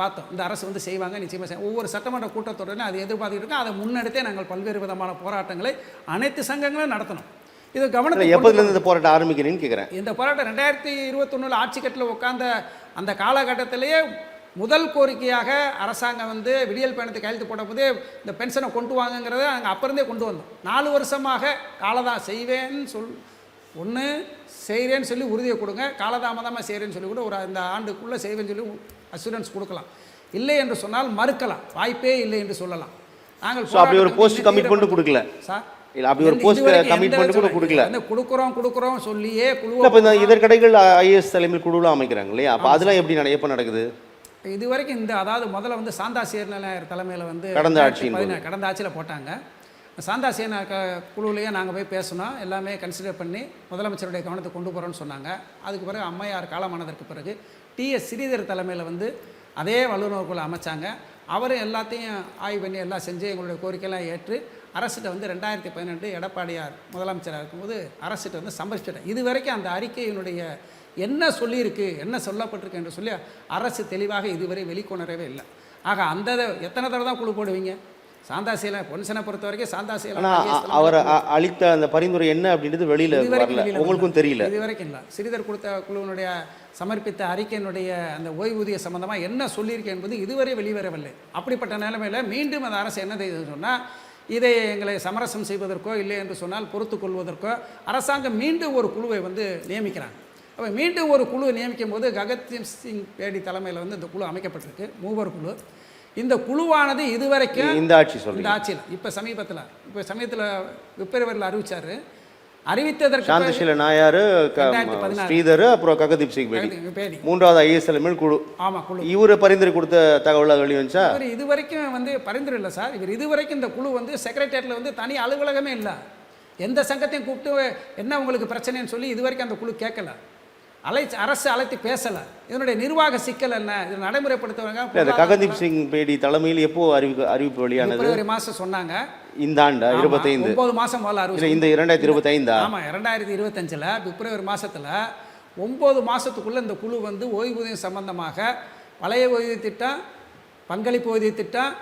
பார்த்தோம், இந்த அரசு வந்து செய்வாங்க, நிச்சயமாக ஒவ்வொரு சட்டமன்ற கூட்டத்தொடரிலும் அதை எதிர்பார்த்துட்டு இருக்கோம். அதை முன்னெடுத்தே நாங்கள் பல்வேறு விதமான போராட்டங்களை அனைத்து சங்கங்களும் நடத்தணும். இது கவனத்தில் எப்போதுலேருந்து இந்த போராட்டம் ஆரம்பிக்கிறேன்னு கேட்குறேன். இந்த போராட்டம் 2021 ஆட்சி கட்டில் உட்கார்ந்த அந்த காலகட்டத்திலேயே முதல் கோரிக்கையாக அரசாங்கம் வந்து விடியல் பயணத்தை கையெழுத்து போடும்போதே இந்த பென்ஷனை கொண்டு வாங்கங்கிறத நாங்கள் அப்போருந்தே கொண்டு வந்தோம். 4 வருஷமாக காலதான் செய்வேன்னு ஒன்று செய்கிறேன்னு சொல்லி உறுதியை கொடுங்க, காலதாமதமாக செய்கிறேன்னு சொல்லி கூட ஒரு இந்த ஆண்டுக்குள்ளே செய்வேன்னு சொல்லி அசூரன்ஸ் கொடுக்கலாம். இல்லை என்று சொன்னால் மறுக்கலாம், வாய்ப்பே இல்லை என்று சொல்லலாம். நாங்கள் ஸோ அப்படி ஒரு போஸ்ட் கமிட்மெண்ட் கொடுக்கல சார், இல்லை, அப்படி ஒரு போஸ்ட் கமிட்மெண்ட் கூட கொடுக்கல. கொடுக்குறோம் சொல்லியே குழு அப்போ இந்த இதற்கடைகள் ஐஏஎஸ் தலைமையில் குழுலாம் அமைக்கிறாங்க இல்லையா, அப்போ அதெல்லாம் எப்படி எப்போ நடக்குது? இது வரைக்கும் இந்த அதாவது முதல்ல வந்து சாந்தா சேர்நாயர் தலைமையில் வந்து கடந்த ஆட்சியில் போட்டாங்க. சாந்தா சேனா குழுவிலேயே நாங்கள் போய் பேசினோம், எல்லாமே கன்சிடர் பண்ணி முதலமைச்சருடைய கவனத்தை கொண்டு போகிறோன்னு சொன்னாங்க. அதுக்கு பிறகு அம்மையார் காலமானதற்கு பிறகு டிஎஸ் ஸ்ரீதர் தலைமையில் வந்து அதே வல்லுநர் குழு அமைச்சாங்க. அவரும் எல்லாத்தையும் ஆய்வு பண்ணி எல்லாம் செஞ்சு எங்களுடைய கோரிக்கையெல்லாம் ஏற்று அரசிட்ட வந்து 2012 எடப்பாடியார் முதலமைச்சராக இருக்கும்போது அரசிட்ட வந்து சமர்ப்பிச்சிட்டேன். இது வரைக்கும் அந்த அறிக்கையினுடைய என்ன சொல்லியிருக்கு, என்ன சொல்லப்பட்டிருக்கு என்று சொல்லி அரசு தெளிவாக இதுவரை வெளிக்கொணரவே இல்லை. ஆக அந்த எத்தனை தடவை தான் குழு போடுவீங்க? சாந்தாசீல பொன்சனை பொறுத்த வரைக்கும் சாந்தாசீல அவர் அளித்த அந்த பரிந்துரை என்ன அப்படின்றது வெளியில் உங்களுக்கும் தெரியல. இது வரைக்கும் இல்லை. ஸ்ரீதர் கொடுத்த குழுவினுடைய சமர்ப்பித்த அறிக்கையினுடைய அந்த ஓய்வூதிய சம்பந்தமாக என்ன சொல்லியிருக்கு என்பது இதுவரை வெளிவரவில்லை. அப்படிப்பட்ட நிலைமையில் மீண்டும் அந்த அரசு என்ன செய்யுதுன்னு சொன்னால், இதை எங்களை சமரசம் செய்வதற்கோ இல்லை என்று சொன்னால் பொறுத்து கொள்வதற்கோ அரசாங்கம் மீண்டும் ஒரு குழுவை வந்து நியமிக்கிறாங்க. அப்போ மீண்டும் ஒரு குழு நியமிக்கும் போது ககத்சிங் சிங் பேடி தலைமையில் வந்து இந்த குழு அமைக்கப்பட்டிருக்கு, மூவர் குழு. இந்த குழுவானது இதுவரைக்கும் இந்த ஆட்சியில் இப்போ சமீபத்தில் பிப்ரவரியில் அறிவிச்சார். அறிவித்ததற்கு சாந்தசீல நாயார், ஸ்ரீதர், அப்புறம் ககதீப் சிங் பேடி மூன்றாவது ஐஏஎஸ் தலைமையில் குழு. ஆமாம், குழு. இவர் பரிந்துரை கொடுத்த தகவல் வெளிவந்துச்சா? இவர் இதுவரைக்கும் வந்து பரிந்துரை இல்லை சார். இவர் இதுவரைக்கும் இந்த குழு வந்து செக்ரட்டேரியட்டில் வந்து தனி அலுவலகமே இல்லை. எந்த சங்கத்தையும் கூப்பிட்டு என்ன உங்களுக்கு பிரச்சனைன்னு சொல்லி இதுவரைக்கும் அந்த குழு கேட்கல. அரசு அழைத்து பேசலை. இதனுடைய நிர்வாக சிக்கல் என்ன, இதை நடைமுறைப்படுத்துவாங்க. ககதீப் சிங் பேடி தலைமையில் எப்போ அறிவிப்பு வெளியானது? பிப்ரவரி மாதம் சொன்னாங்க. இந்த ஆண்டு 25 9 மாதம் முதல்ல அறிவிச்சு. இந்த 2025 ஆமாம், 2025 பிப்ரவரி மாதத்தில் 9 மாதத்துக்குள்ளே இந்த குழு வந்து ஓய்வூதியம் சம்பந்தமாக பழைய ஓய்வூதிய திட்டம், பங்களிப்பு ஓய்வூதிய திட்டம்,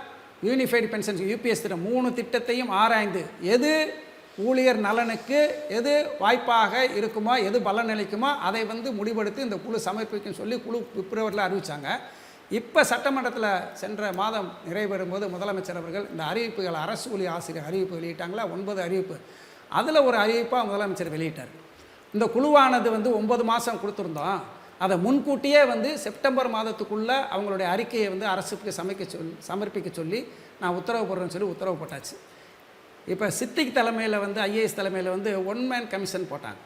யூனிஃபைடு பென்ஷன் யூபிஎஸ் திட்டம் 3 திட்டத்தையும் ஆராய்ந்து எது ஊழியர் நலனுக்கு எது வாய்ப்பாக இருக்குமோ, எது பலன் அளிக்குமோ அதை வந்து முடிவெடுத்து இந்த குழு சமர்ப்பிக்கும் சொல்லி குழு பிப்ரவரியில் அறிவித்தாங்க. இப்போ சட்டமன்றத்தில் சென்ற மாதம் நிறைவேறும்போது முதலமைச்சர் அவர்கள் இந்த அறிவிப்புகள், அரசு ஊழியர் ஆசிரியர் அறிவிப்பு வெளியிட்டாங்களா, 9 அறிவிப்பு. அதில் ஒரு அறிவிப்பாக முதலமைச்சர் வெளியிட்டார். இந்த குழுவானது வந்து 9 மாதம் கொடுத்துருந்தோம், அதை முன்கூட்டியே வந்து செப்டம்பர் மாதத்துக்குள்ளே அவங்களுடைய அறிக்கையை வந்து அரசுக்கு சமர்ப்பிக்க சொல்லி நான் உத்தரவு போடுறேன்னு சொல்லி உத்தரவு போட்டாச்சு. இப்போ சித்திக் தலைமையில் வந்து ஐஏஎஸ் தலைமையில் வந்து 1 மேன் கமிஷன் போட்டாங்க,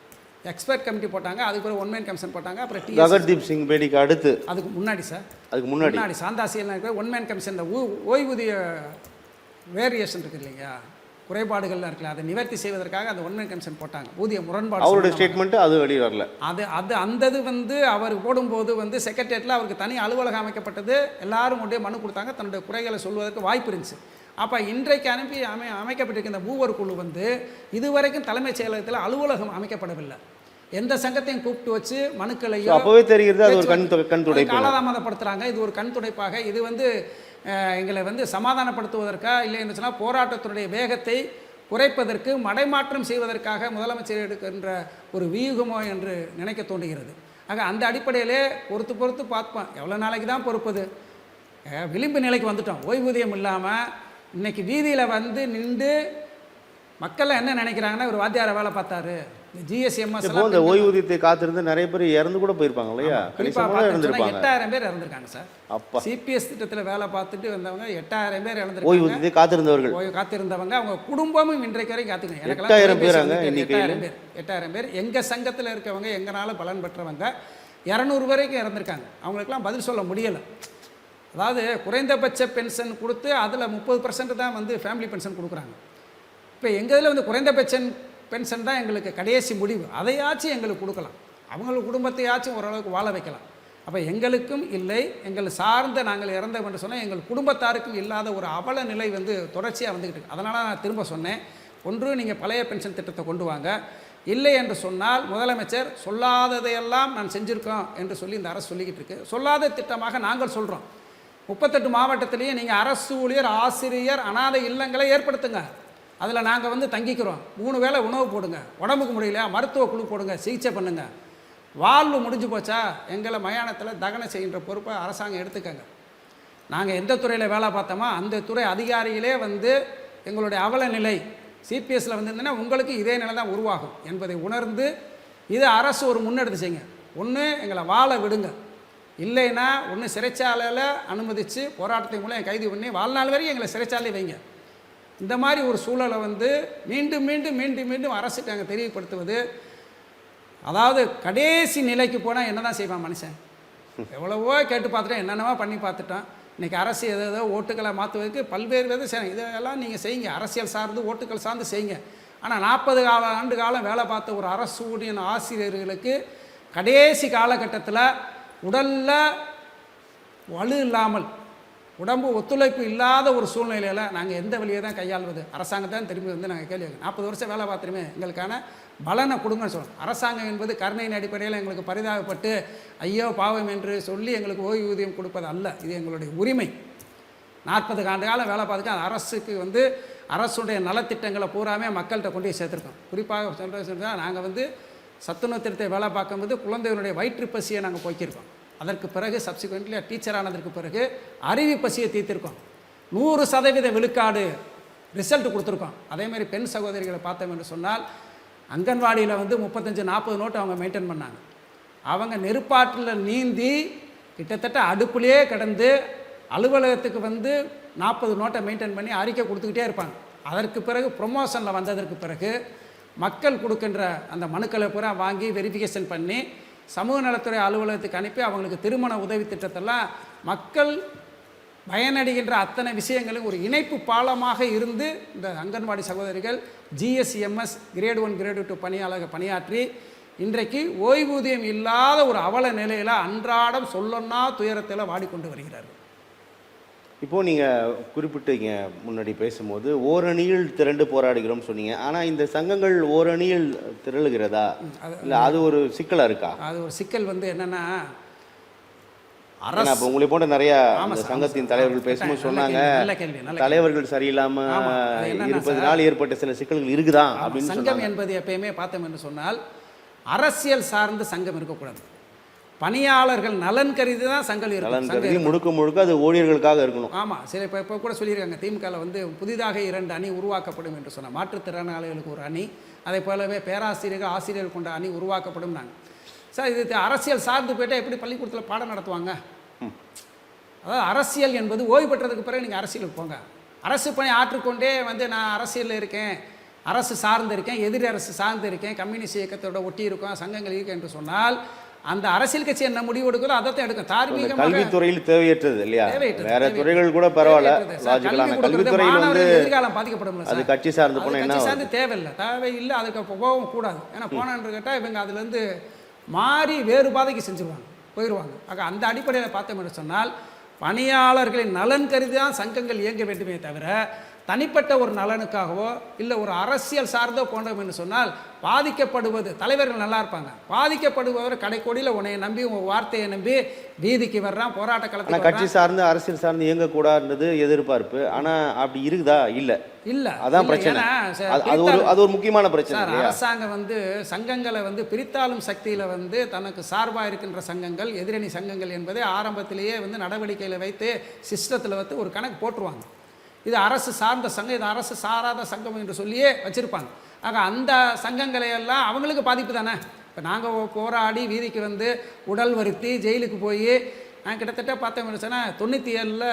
எக்ஸ்பர்ட் கமிட்டி போட்டாங்க. அதுக்கு பிறகு 1 மேன் கமிஷன் போட்டாங்க. அப்புறம் ககதீப் சிங் பேடிக்கு அடுத்து அதுக்கு முன்னாடி சார், அதுக்கு முன்னாடி சாந்தாசியல் 1 மேன் கமிஷன் ஓய்வூதிய வேரியேஷன் இருக்குது இல்லையா, குறைபாடுகள்லாம் இருக்குல்ல, அதை நிவர்த்தி செய்வதற்காக அந்த 1 மேன் கமிஷன் போட்டாங்க. ஊதிய முரண்பாடு அவருடைய ஸ்டேட்மெண்ட் அது வெளியே வரல. அந்த இது வந்து அவர் போடும்போது வந்து செக்ரட்டேரியட்டில் அவருக்கு தனி அலுவலகம் அமைக்கப்பட்டது. எல்லாரும் கொண்டே மனு கொடுத்தாங்க, தன்னுடைய குறைகளை சொல்வதற்கு வாய்ப்பு இருந்துச்சு. அப்போ இன்றைக்கு அமைக்கப்பட்டிருக்க இந்த மூவர் குழு வந்து இதுவரைக்கும் தலைமைச் செயலகத்தில் அலுவலகம் அமைக்கப்படவில்லை. எந்த சங்கத்தையும் கூப்பிட்டு வச்சு மனுக்களையும் அப்போவே தெரிகிறது அது ஒரு கண் துடைப்பு காலதாமதப்படுத்துகிறாங்க. இது ஒரு கண் துடைப்பாக, இது வந்து எங்களை வந்து சமாதானப்படுத்துவதற்கா இல்லை என்று சொன்னால் போராட்டத்தினுடைய வேகத்தை குறைப்பதற்கு மடைமாற்றம் செய்வதற்காக முதலமைச்சர் எடுக்கின்ற ஒரு வியூகமோ என்று நினைக்க தோன்றுகிறது. ஆக அந்த அடிப்படையிலே பொறுத்து பார்ப்போம், எவ்வளோ நாளைக்கு தான் பொறுப்பது. விளிம்பு நிலைக்கு வந்துட்டோம். ஓய்வூதியம் இல்லாமல் இன்றைக்கி வீதியில் வந்து நின்று மக்கள் என்ன நினைக்கிறாங்கன்னா, ஒரு வாத்தியார வேலை பார்த்தாரு, இந்த ஜிஎஸ்எம்எஸ் இந்த ஓய்வூதியத்தை காத்திருந்து நிறைய பேர் இறந்து கூட போயிருப்பாங்க இல்லையா? 8000 பேர் இறந்துருக்காங்க சார். அப்போ சிபிஎஸ் திட்டத்தில் வேலை பார்த்துட்டு வந்தவங்க 8000 பேர் இறந்துருக்காங்க. ஓய்வூதியத்தை காத்திருந்தவங்க அவங்க குடும்பமும் இன்றைக்கு வரைக்கும் காத்துக்கணும். எனக்கு 8000 பேர் எங்கள் சங்கத்தில் இருக்கவங்க, எங்களால் பலன் பெற்றவங்க 200 வரைக்கும் இறந்துருக்காங்க. அவங்களுக்கெல்லாம் பதில் சொல்ல முடியலை. அதாவது குறைந்தபட்ச பென்ஷன் கொடுத்து அதில் 30% தான் வந்து ஃபேமிலி பென்ஷன் கொடுக்குறாங்க. இப்போ எங்கள் இதில் வந்து குறைந்தபட்ச பென்ஷன் தான் எங்களுக்கு கடைசி முடிவு. அதையாச்சும் எங்களுக்கு கொடுக்கலாம், அவங்களுக்கு குடும்பத்தையாச்சும் ஓரளவுக்கு வாழ வைக்கலாம். அப்போ எங்களுக்கும் இல்லை, எங்கள் சார்ந்த நாங்கள் இறந்தோம் என்று சொன்னால் எங்கள் குடும்பத்தாருக்கும் இல்லாத ஒரு அவல நிலை வந்து தொடர்ச்சியாக வந்துக்கிட்டு இருக்கு. அதனால் நான் திரும்ப சொன்னேன், ஒன்று நீங்கள் பழைய பென்ஷன் திட்டத்தை கொண்டு வாங்க, இல்லை என்று சொன்னால் முதலமைச்சர் சொல்லாததையெல்லாம் நான் செஞ்சுருக்கோம் என்று சொல்லி இந்த அரசு சொல்லிக்கிட்டு இருக்கு. சொல்லாத திட்டமாக நாங்கள் சொல்கிறோம், 38 மாவட்டத்திலேயே நீங்கள் அரசு ஊழியர் ஆசிரியர் அனாதை இல்லங்களை ஏற்படுத்துங்க, அதில் நாங்கள் வந்து தங்கிக்கிறோம், 3 வேளை உணவு போடுங்க, உடம்புக்கு முடியலையா மருத்துவ குழு போடுங்க, சிகிச்சை பண்ணுங்கள். வாழ்வு முடிஞ்சு போச்சா, எங்களை மயானத்தில் தகனம் செய்கின்ற பொறுப்பை அரசாங்கம் எடுத்துக்கங்க. நாங்கள் எந்த துறையில் வேலை பார்த்தோமோ அந்த துறை அதிகாரிகளே வந்து எங்களுடைய அவல நிலை சிபிஎஸ்சில் வந்துருந்துன்னா உங்களுக்கு இதே நிலை தான் உருவாகும் என்பதை உணர்ந்து இது அரசு ஒரு முன்னெடுத்து செய்யுங்க. ஒன்று எங்களை வாழ விடுங்க, இல்லைன்னா ஒன்று சிறைச்சாலையில் அனுமதித்து போராட்டத்தை மூலம் கைது பண்ணி வாழ்நாள் வரையும் எங்களை சிறைச்சாலை வைங்க. இந்த மாதிரி ஒரு சூழலை வந்து மீண்டும் மீண்டும் மீண்டும் மீண்டும் அரசுக்கு நாங்கள் தெரியப்படுத்துவது, அதாவது கடைசி நிலைக்கு போனால் என்ன தான் செய்வான் மனுஷன்? எவ்வளவோ கேட்டு பார்த்துட்டோம், என்னென்னவோ பண்ணி பார்த்துட்டோம். இன்றைக்கி அரசு ஏதோ ஓட்டுக்களை மாற்றுவதற்கு பல்வேறு விதம் செய்யணும். இதெல்லாம் நீங்கள் செய்யுங்க, அரசியல் சார்ந்து ஓட்டுக்கள் சார்ந்து செய்யுங்க. ஆனால் 40 ஆண்டு காலம் வேலை பார்த்த ஒரு அரசு ஊழியர் ஆசிரியர்களுக்கு கடைசி காலகட்டத்தில் உடலில் வலு இல்லாமல், உடம்பு ஒத்துழைப்பு இல்லாத ஒரு சூழ்நிலையில் நாங்கள் எந்த வழியை தான் கையாள்வது? அரசாங்கத்தான் திரும்பி வந்து நாங்கள் கேள்வி 40 வருஷம் வேலை பார்த்துருமே, எங்களுக்கான பலனை கொடுங்கன்னு சொல்லணும். அரசாங்கம் என்பது கருணையின் அடிப்படையில் எங்களுக்கு பரிதாபப்பட்டு ஐயோ பாவம் என்று சொல்லி எங்களுக்கு ஓய்வூதியம் கொடுப்பது அல்ல, இது எங்களுடைய உரிமை. 40 ஆண்டு காலம் வேலை பார்த்துக்க அந்த அரசுக்கு வந்து அரசுடைய நலத்திட்டங்களை பூராமே மக்கள்கிட்ட கொண்டு போய் சேர்த்துருக்கோம். குறிப்பாக சொல்கிறதா நாங்கள் வந்து சத்துணவு திட்டத்தை வேலை பார்க்கும்போது குழந்தைகளுடைய வயிற்று பசியை நாங்கள் போக்கியிருக்கோம். அதற்கு பிறகு சப்சிக்வெண்ட்லி டீச்சர் ஆனதற்கு பிறகு அறிவு பசியை தீர்த்திருக்கோம். 100% விழுக்காடு ரிசல்ட் கொடுத்துருக்கோம். அதேமாதிரி பெண் சகோதரிகளை பார்த்தோம் என்று சொன்னால் அங்கன்வாடியில் வந்து 35-40 நோட்டு அவங்க மெயின்டைன் பண்ணாங்க. அவங்க நெருப்பாற்றில் நீந்தி கிட்டத்தட்ட அடுப்புலேயே கிடந்து அலுவலகத்துக்கு வந்து 40 நோட்டை மெயின்டைன் பண்ணி அறிக்கை கொடுத்துக்கிட்டே இருப்பாங்க. அதற்கு பிறகு ப்ரொமோஷனில் வந்ததற்கு பிறகு மக்கள் கொடுக்கின்ற அந்த மனுக்களை பூரா வாங்கி வெரிஃபிகேஷன் பண்ணி சமூக நலத்துறை அலுவலகத்துக்கு அனுப்பி அவங்களுக்கு திருமண உதவி திட்டத்தெல்லாம் மக்கள் பயனடைகின்ற அத்தனை விஷயங்களும் ஒரு இணைப்பு பாலமாக இருந்து இந்த அங்கன்வாடி சகோதரிகள் GSMS கிரேட் 1 கிரேட் 2 பணியாளர்கள் பணியாற்றி இன்றைக்கு ஓய்வூதியம் இல்லாத ஒரு அவல நிலையில் அன்றாடம் சொல்லன்னா துயரத்தில் வாடிக்கொண்டு வருகிறார்கள். இப்போது நீங்கள் குறிப்பிட்டீங்க முன்னாடி பேசும்போது ஓரணியில் திரண்டு போராடுகிறோம் சொன்னீங்க. ஆனால் இந்த சங்கங்கள் ஓரணியில் திரளுகிறதா இல்லை அது ஒரு சிக்கலாக இருக்கா? அது ஒரு சிக்கல் வந்து என்னென்னா, இப்போ உங்களை போன்ற நிறைய சங்கத்தின் தலைவர்கள் பேசும்போது சொன்னாங்க தலைவர்கள் சரியில்லாமல் இருப்பதனால் ஏற்பட்ட சில சிக்கல்கள் இருக்குதா அப்படின்னு. சங்கம் என்பது எப்பயுமே பார்த்தோம் என்று சொன்னால் அரசியல் சார்ந்த சங்கம் இருக்கக்கூடாது. பணியாளர்கள் நலன் கருதி தான் சங்கம் இருக்கும். முழுக்க அது ஊழியர்களுக்காக இருக்கணும். ஆமாம், சில இப்போ கூட சொல்லியிருக்காங்க திமுகவில் வந்து புதிதாக 2 அணி உருவாக்கப்படும் என்று சொன்னால் மாற்றுத்திறனாளிகளுக்கு ஒரு அணி, அதே போலவே பேராசிரியர்கள் ஆசிரியர்கள் கொண்ட அணி உருவாக்கப்படும். நாங்கள் சார் இது அரசியல் சார்ந்து போய்ட்டால் எப்படி பள்ளிக்கூடத்தில் பாடம் நடத்துவாங்க? அதாவது அரசியல் என்பது ஓய்வு பெற்றதுக்கு பிறகு நீங்கள் அரசியலுக்கு போங்க. அரசு பணி ஆற்றுக்கொண்டே வந்து நான் அரசியலில் இருக்கேன், அரசு சார்ந்து இருக்கேன், எதிர் அரசு சார்ந்து இருக்கேன், கம்யூனிஸ்ட் இயக்கத்தோட ஒட்டி இருக்கோம், சங்கங்கள் இருக்கு என்று சொன்னால் அந்த அரசியல் கட்சி என்ன முடிவு எடுக்கிறதோ அதைத்தான் எடுக்கும். தார்மீக கல்வித்துறையில் தேவையற்றது இல்லையா? வேற துறைகள் கூட பரவாயில்ல, எதிர்காலம் பாதிக்கப்படும். அது கட்சி சார்ந்து போனால் என்ன சார்ந்து தேவையில்லை, அதுக்கு போகவும் கூடாது. ஏன்னா போனான்னு கேட்டால் இவங்க அதுலேருந்து மாறி வேறு பாதைக்கு செஞ்சுருவாங்க, போயிடுவாங்க. ஆக அந்த அடிப்படையில் பார்த்தோம் என்று சொன்னால் பணியாளர்களின் நலன் கருதி தான் சங்கங்கள் இயங்க வேண்டுமே தவிர தனிப்பட்ட ஒரு நலனுக்காகவோ இல்லை ஒரு அரசியல் சார்ந்தோ போன்றோம் என்று சொன்னால் பாதிக்கப்படுவது தலைவர்கள் நல்லா இருப்பாங்க, பாதிக்கப்படுபவர் கடைக்கோடியில் உன்னை நம்பி உங்கள் வார்த்தையை நம்பி வீதிக்கு வர்றான், போராட்ட களத்தில். கட்சி சார்ந்து அரசியல் சார்ந்து இயங்கக்கூடாதுன்றது எதிர்பார்ப்பு. ஆனால் அப்படி இருக்குதா? இல்லை, அதான் பிரச்சனை. அது ஒரு முக்கியமான பிரச்சனை. அரசாங்கம் வந்து சங்கங்களை வந்து பிரித்தாளும் சக்தியில் வந்து தனக்கு சார்பாக இருக்கின்ற சங்கங்கள் எதிரணி சங்கங்கள் என்பதை ஆரம்பத்திலேயே வந்து நடவடிக்கையில் வைத்து சிஸ்டத்தில் வந்து ஒரு கணக்கு போட்டுருவாங்க. இது அரசு சார்ந்த சங்கம், இது அரசு சாராத சங்கம் என்று சொல்லியே வச்சுருப்பாங்க. ஆக அந்த சங்கங்களை எல்லாம் அவங்களுக்கு பாதிப்பு தானே. இப்போ நாங்கள் போராடி வீதிக்கு வந்து உடல் வருத்தி ஜெயிலுக்கு போய் நான் கிட்டத்தட்ட பார்த்தோம்னு சொன்னால் 97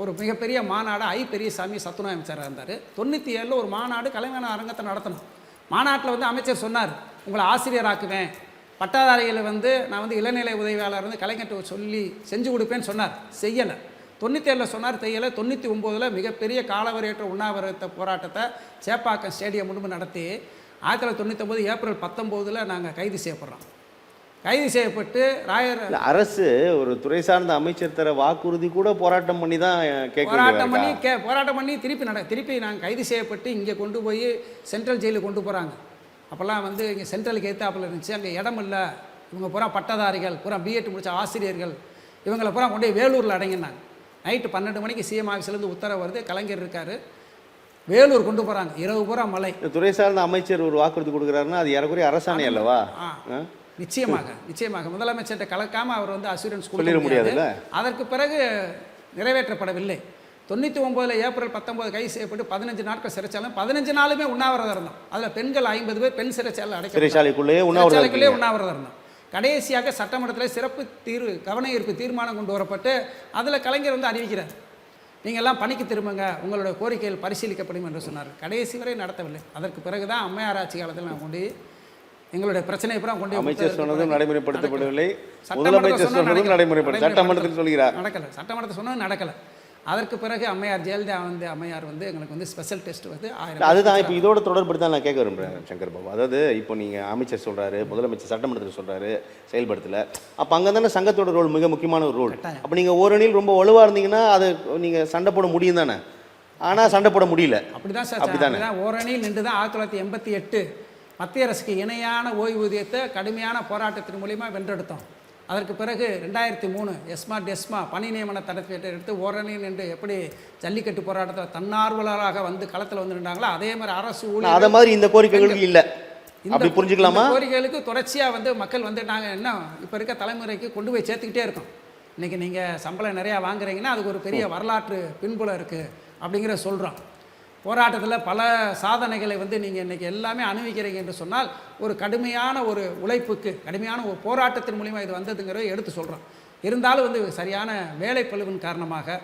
ஒரு மிகப்பெரிய மாநாடு பெரியசாமி சத்துணவு அமைச்சராக இருந்தார். 97 ஒரு மாநாடு கலைஞர் அரங்கத்தை நடத்தணும். மாநாட்டில் வந்து அமைச்சர் சொன்னார், உங்களை ஆசிரியராக்குவேன், பட்டாதாரிகளை வந்து நான் வந்து இளநிலை உதவியாளர் வந்து கலைஞர்கிட்ட சொல்லி செஞ்சு கொடுப்பேன்னு சொன்னார். செய்யலை. 97 சொன்னார், செய்யலை. 99 மிகப்பெரிய காலவரையற்ற உண்ணாவிரத போராட்டத்தை சேப்பாக்கம் ஸ்டேடியம் முன்பு நடத்தி 1999 ஏப்ரல் 19 நாங்கள் கைது செய்யப்படுறோம். கைது செய்யப்பட்டு ராயர் அரசு ஒரு துறை சார்ந்த அமைச்சர் தர வாக்குறுதி கூட போராட்டம் பண்ணி தான் போராட்டம் பண்ணி திருப்பி நாங்கள் கைது செய்யப்பட்டு இங்கே கொண்டு போய் சென்ட்ரல் ஜெயிலுக்கு கொண்டு போகிறாங்க. அப்போல்லாம் வந்து இங்கே சென்ட்ரலுக்கு எதிர்த்தாப்பில் இருந்துச்சு, அங்கே இடம் இல்லை, இவங்க பூரா பட்டதாரிகள், பூரா பிஎட் முடித்த ஆசிரியர்கள், இவங்களை பூரா கொண்டு போய் வேலூரில் அடங்கினாங்க. நைட்டு 12 மணிக்கு சிஎம் ஆஃபீஸ்லேருந்து உத்தரவு வருது, கலைஞர் இருக்கார், வேலூர் கொண்டு போகிறாங்க. இரவு பூரா மலை. துறை சார்ந்த அமைச்சர் ஒரு வாக்குறுதி கொடுக்குறாருன்னா அது ஏறக்குறைய அரசாணை அல்லவா? நிச்சயமாக முதலமைச்சர்கிட்ட கலக்காமல் அவர் வந்து அசூரன்ஸ் சொல்லிட முடியாதுல்ல. அதற்கு பிறகு நிறைவேற்றப்படவில்லை. 99 ஏப்ரல் 19 கைது செய்யப்பட்டு 15 நாட்கள் சிறைச்சாலும் 15 நாளுமே உண்ணாவிரதம் இருந்தோம். அதில் பெண்கள் 50 பேர் பெண் சிறைச்சாலை சிறைச்சாலைக்குள்ளேயே உண்ணாவிரதம் இருந்தோம். கடைசியாக சட்டமன்றத்தில் சிறப்பு கவன ஈர்ப்பு தீர்மானம் கொண்டு வரப்பட்டு அதில் கலைஞர் வந்து அறிவிக்கிறார், நீங்கள்லாம் பணிக்கு திரும்புங்க, உங்களோட கோரிக்கைகள் பரிசீலிக்கப்படும் என்று சொன்னார். கடைசி வரை நடத்தவில்லை. அதற்கு பிறகு தான் அம்மையார் ஆட்சி காலத்தில் நான் கொண்டு எங்களுடைய பிரச்சனை பூரா கொண்டு அமைச்சர் சொன்னதும் நடைமுறைப்படுத்தப்படவில்லை, முதலமைச்சர் சொன்னதும் நடைமுறைப்படுத்த சட்டமன்றத்தில் சொல்கிறார் நடக்கலை, சட்டமன்றத்தில் சொன்னது நடக்கலை. அதற்கு பிறகு அம்மையார் ஜெயலலிதா அம்மையார் வந்து எங்களுக்கு வந்து ஸ்பெஷல் டெஸ்ட் வந்து 1000. அதுதான் இப்போ இதோட தொடர்பு தான் நான் கேட்க விரும்புகிறேன் சங்கர் பாபு. அதாவது இப்போ நீங்கள் அமைச்சர் சொல்கிறாரு, முதலமைச்சர் சட்டமன்றத்தில் சொல்கிறாரு, செயல்படுத்தலை. அப்போ அங்கே தானே சங்கத்தோட ரோல் மிக முக்கியமான ஒரு ரோல். அப்போ நீங்கள் ஓரணியில் ரொம்ப வலுவாக இருந்தீங்கன்னா அது நீங்கள் சண்டை போட முடியும் தானே, ஆனால் சண்டை போட முடியல. அப்படிதான் சார், அப்படிதான் ஓரணியில் நின்று தான் 1988 மத்திய அரசுக்கு இணையான ஓய்வூதியத்தை கடுமையான போராட்டத்தின் மூலிமா வென்றெடுத்தோம். அதற்கு பிறகு 2003 டெஸ்மா பணி நியமன தடத்தை எடுத்து ஓரணியில் நின்று எப்படி ஜல்லிக்கட்டு போராட்டத்தில் தன்னார்வலராக வந்து களத்தில் வந்து நின்றாங்களோ அதே மாதிரி அரசு ஊழியர் அதே மாதிரி இந்த கோரிக்கைகளுக்கு இல்லை, அப்படி புரிஞ்சுக்கலாமா? கோரிக்கைகளுக்கு தொடர்ச்சியாக வந்து மக்கள் வந்து நாங்கள் என்ன இப்போ இருக்க தலைமுறைக்கு கொண்டு போய் சேர்த்துக்கிட்டே இருக்கோம். இன்றைக்கி நீங்கள் சம்பளம் நிறையா வாங்குறீங்கன்னா அதுக்கு ஒரு பெரிய வரலாற்று பின்புலம் இருக்குது அப்படிங்கிற சொல்கிறோம். போராட்டத்தில் பல சாதனைகளை வந்து நீங்கள் இன்றைக்கி எல்லாமே அனுபவிக்கிறீங்க என்று சொன்னால் ஒரு கடுமையான ஒரு உழைப்புக்கு கடுமையான ஒரு போராட்டத்தின் மூலிமா இது வந்ததுங்கிறத எடுத்து சொல்கிறோம். இருந்தாலும் வந்து சரியான வேலைப்பளுவின் காரணமாக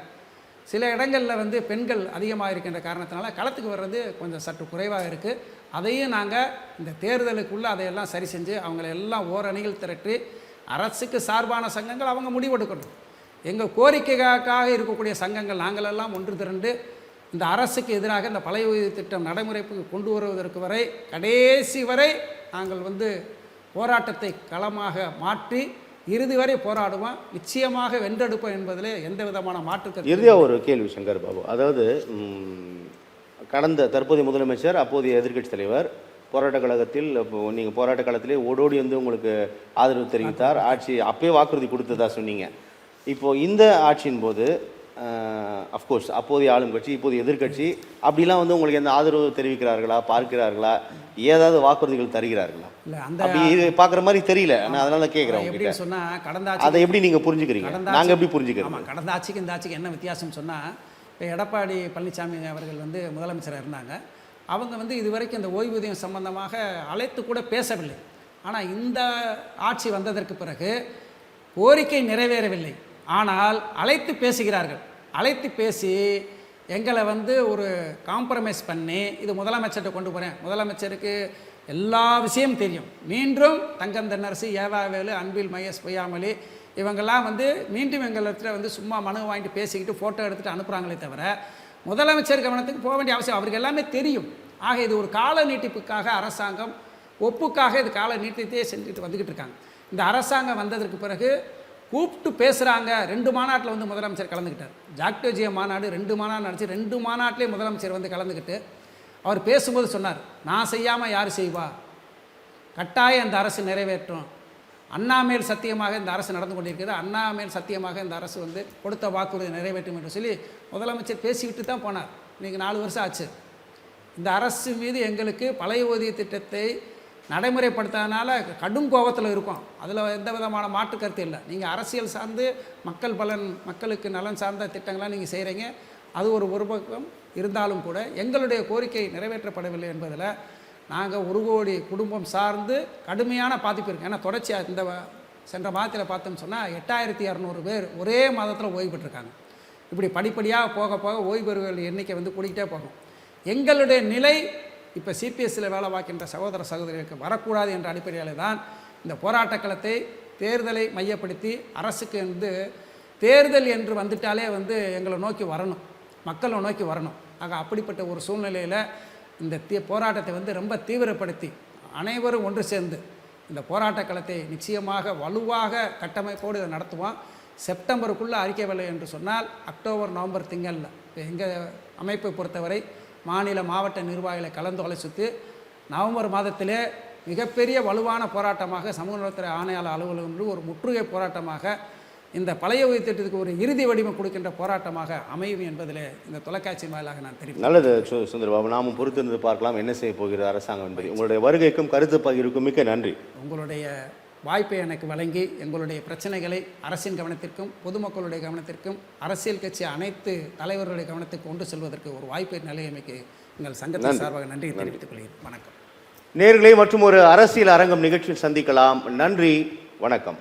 சில இடங்களில் வந்து பெண்கள் அதிகமாக இருக்கின்ற காரணத்தினால களத்துக்கு வர்றது கொஞ்சம் சற்று குறைவாக இருக்குது. அதையும் நாங்கள் இந்த தேர்தலுக்குள்ளே அதையெல்லாம் சரி செஞ்சு அவங்கள எல்லாம் ஓரணிகள் திரட்டி அரசுக்கு சார்பான சங்கங்கள் அவங்க முடிவெடுக்கணும். எங்கள் கோரிக்கைக்காக இருக்கக்கூடிய சங்கங்கள் நாங்களெல்லாம் ஒன்று திரண்டு இந்த அரசுக்கு எதிராக இந்த பழைய ஓய்வு திட்டம் நடைமுறைக்கு கொண்டு வருவதற்கு வரை கடைசி வரை நாங்கள் வந்து போராட்டத்தை களமாக மாற்றி இறுதி வரை போராடுவோம், நிச்சயமாக வென்றெடுப்போம் என்பதில் எந்த விதமான மாற்றுக்கருத்து. இறுதியாக ஒரு கேள்வி சங்கர் பாபு, அதாவது கடந்த தற்போதைய முதலமைச்சர் அப்போதைய எதிர்க்கட்சி தலைவர் போராட்ட கழகத்தில் நீங்கள் போராட்ட காலத்திலே ஓடோடி வந்து உங்களுக்கு ஆதரவு தெரிவித்தார், ஆட்சி அப்பயே வாக்குறுதி கொடுத்ததா சொன்னீங்க. இப்போது இந்த ஆட்சியின் போது அஃப்கோர்ஸ் அப்போதைய ஆளும் கட்சி இப்போதைய எதிர்கட்சி அப்படிலாம் வந்து உங்களுக்கு எந்த ஆதரவு தெரிவிக்கிறார்களா, பார்க்கிறார்களா, ஏதாவது வாக்குறுதிகள் தருகிறார்களா? இல்லை, அந்த அப்படி இது பார்க்குற மாதிரி தெரியல. நான் அதனால கேட்குறேன் எப்படி சொன்னால் கடந்த அதை எப்படி நீங்கள் புரிஞ்சுக்கிறீங்க, நாங்கள் எப்படி புரிஞ்சுக்கிறோம்? ஆமாம், கடந்த ஆட்சிக்கு இந்த ஆட்சிக்கு என்ன வித்தியாசம் சொன்னால், இப்போ எடப்பாடி பழனிசாமி அவர்கள் வந்து முதலமைச்சராக இருந்தாங்க. அவங்க வந்து இதுவரைக்கும் இந்த ஓய்வூதியம் சம்பந்தமாக அழைத்து கூட பேசவில்லை. ஆனால் இந்த ஆட்சி வந்ததற்கு பிறகு கோரிக்கை நிறைவேறவில்லை, ஆனால் அழைத்து பேசுகிறார்கள். அழைத்து பேசி எங்களை வந்து ஒரு காம்ப்ரமைஸ் பண்ணி இது முதலமைச்சர்கிட்ட கொண்டு போகிறேன், முதலமைச்சருக்கு எல்லா விஷயமும் தெரியும், மீண்டும் தங்கம் தென்னரசு, ஏவாவேலு, அன்பில் மகேஷ் பொய்யாமொழி இவங்கெல்லாம் வந்து மீண்டும் எங்களிடத்துல வந்து சும்மா மனு வாங்கிட்டு பேசிக்கிட்டு ஃபோட்டோ எடுத்துகிட்டு அனுப்புகிறாங்களே தவிர முதலமைச்சர் கவனத்துக்கு போக வேண்டிய அவசியம் அவருக்கு எல்லாமே தெரியும். ஆக இது ஒரு கால நீட்டிப்புக்காக அரசாங்கம் ஒப்புக்காக இது கால நீட்டித்தே செஞ்சுட்டு வந்துக்கிட்டு இருக்காங்க. இந்த அரசாங்கம் வந்ததற்கு பிறகு கூப்பிட்டு பேசுகிறாங்க. 2 மாநாட்டில் வந்து முதலமைச்சர் கலந்துக்கிட்டார். ஜாக்டோஜிய மாநாடு 2 மாநாடு நடத்தி 2 மாநாட்டிலே முதலமைச்சர் வந்து கலந்துக்கிட்டு அவர் பேசும்போது சொன்னார், நான் செய்யாமல் யார் செய்வா, கட்டாயம் இந்த அரசு நிறைவேற்றும், அண்ணா மேல் சத்தியமாக இந்த அரசு நடந்து கொண்டிருக்கிறது, அண்ணா மேல் சத்தியமாக இந்த அரசு வந்து கொடுத்த வாக்குறுதி நிறைவேற்றும் என்று சொல்லி முதலமைச்சர் பேசிக்கிட்டு தான் போனார். இன்றைக்கி 4 வருஷம் ஆச்சு. இந்த அரசு மீது எங்களுக்கு பழைய ஓய்வூதிய திட்டத்தை நடைமுறைப்படுத்தாதனால கடும் கோபத்தில் இருக்கும், அதில் எந்த விதமான மாற்று கருத்து இல்லை. நீங்கள் அரசியல் சார்ந்து மக்கள் பலன் மக்களுக்கு நலன் சார்ந்த திட்டங்களாக நீங்கள் செய்கிறீங்க, அது ஒரு பக்கம் இருந்தாலும் கூட எங்களுடைய கோரிக்கை நிறைவேற்றப்படவில்லை என்பதில் நாங்கள் 1 கோடி குடும்பம் சார்ந்து கடுமையான பாதிப்பு இருக்குது. ஏன்னா தொடர்ச்சியாக இந்த சென்ற மாதத்தில் பார்த்தோம்னு சொன்னால் 8200 பேர் ஒரே மாதத்தில் ஓய்வு பெற்றிருக்காங்க. இப்படி படிப்படியாக போக போக ஓய்வு பெறுவர்கள் எண்ணிக்கை வந்து கூடிக்கிட்டே போகும். எங்களுடைய நிலை இப்போ சிபிஎஸ்சியில் வேலை பார்க்கின்ற சகோதர சகோதரிகளுக்கு வரக்கூடாது என்ற அடிப்படையில் தான் இந்த போராட்ட களத்தை தேர்தலை மையப்படுத்தி அரசுக்கு வந்து தேர்தல் என்று வந்துட்டாலே வந்து எங்களை நோக்கி வரணும், மக்களை நோக்கி வரணும். ஆக அப்படிப்பட்ட ஒரு சூழ்நிலையில் இந்த போராட்டத்தை வந்து ரொம்ப தீவிரப்படுத்தி அனைவரும் ஒன்று சேர்ந்து இந்த போராட்ட களத்தை நிச்சயமாக வலுவாக கட்டமைப்போடு இதை நடத்துவோம். செப்டம்பருக்குள்ளே அறிக்கைவில்லை என்று சொன்னால் அக்டோபர் நவம்பர் திங்களில் எங்கள் அமைப்பை பொறுத்தவரை மாநில மாவட்ட நிர்வாகிகளை கலந்து ஆலோசித்து நவம்பர் மாதத்திலே மிகப்பெரிய வலுவான போராட்டமாக சமூக நலத்துறை ஆணையாளர் அலுவலகம் ஒரு முற்றுகை போராட்டமாக இந்த பழைய ஓய்வு திட்டத்துக்கு ஒரு இறுதி வடிவம் கொடுக்கின்ற போராட்டமாக அமையும் என்பதில் இந்த தொலைக்காட்சி வாயிலாக நான் தெரிவித்தேன். நல்லது சுந்தரபாபு, நாமும் பொறுத்திருந்து பார்க்கலாம் என்ன செய்ய போகிறது அரசாங்கம் என்பது. உங்களுடைய வருகைக்கும் கருத்து பகிர்வுக்கும் மிக்க நன்றி. உங்களுடைய வாய்ப்பை எனக்கு வழங்கி எங்களுடைய பிரச்சனைகளை அரசின் கவனத்திற்கும் பொதுமக்களுடைய கவனத்திற்கும் அரசியல் கட்சி அனைத்து தலைவர்களுடைய கவனத்துக்கு கொண்டு செல்வதற்கு ஒரு வாய்ப்பை நிலையமைக்கு எங்கள் சங்கத்தின் சார்பாக நன்றி தெரிவித்துக் கொள்கிறேன். வணக்கம். நேயர்களே, மற்றும் ஒரு அரசியல் அரங்கம் நிகழ்ச்சியில் சந்திக்கலாம். நன்றி, வணக்கம்.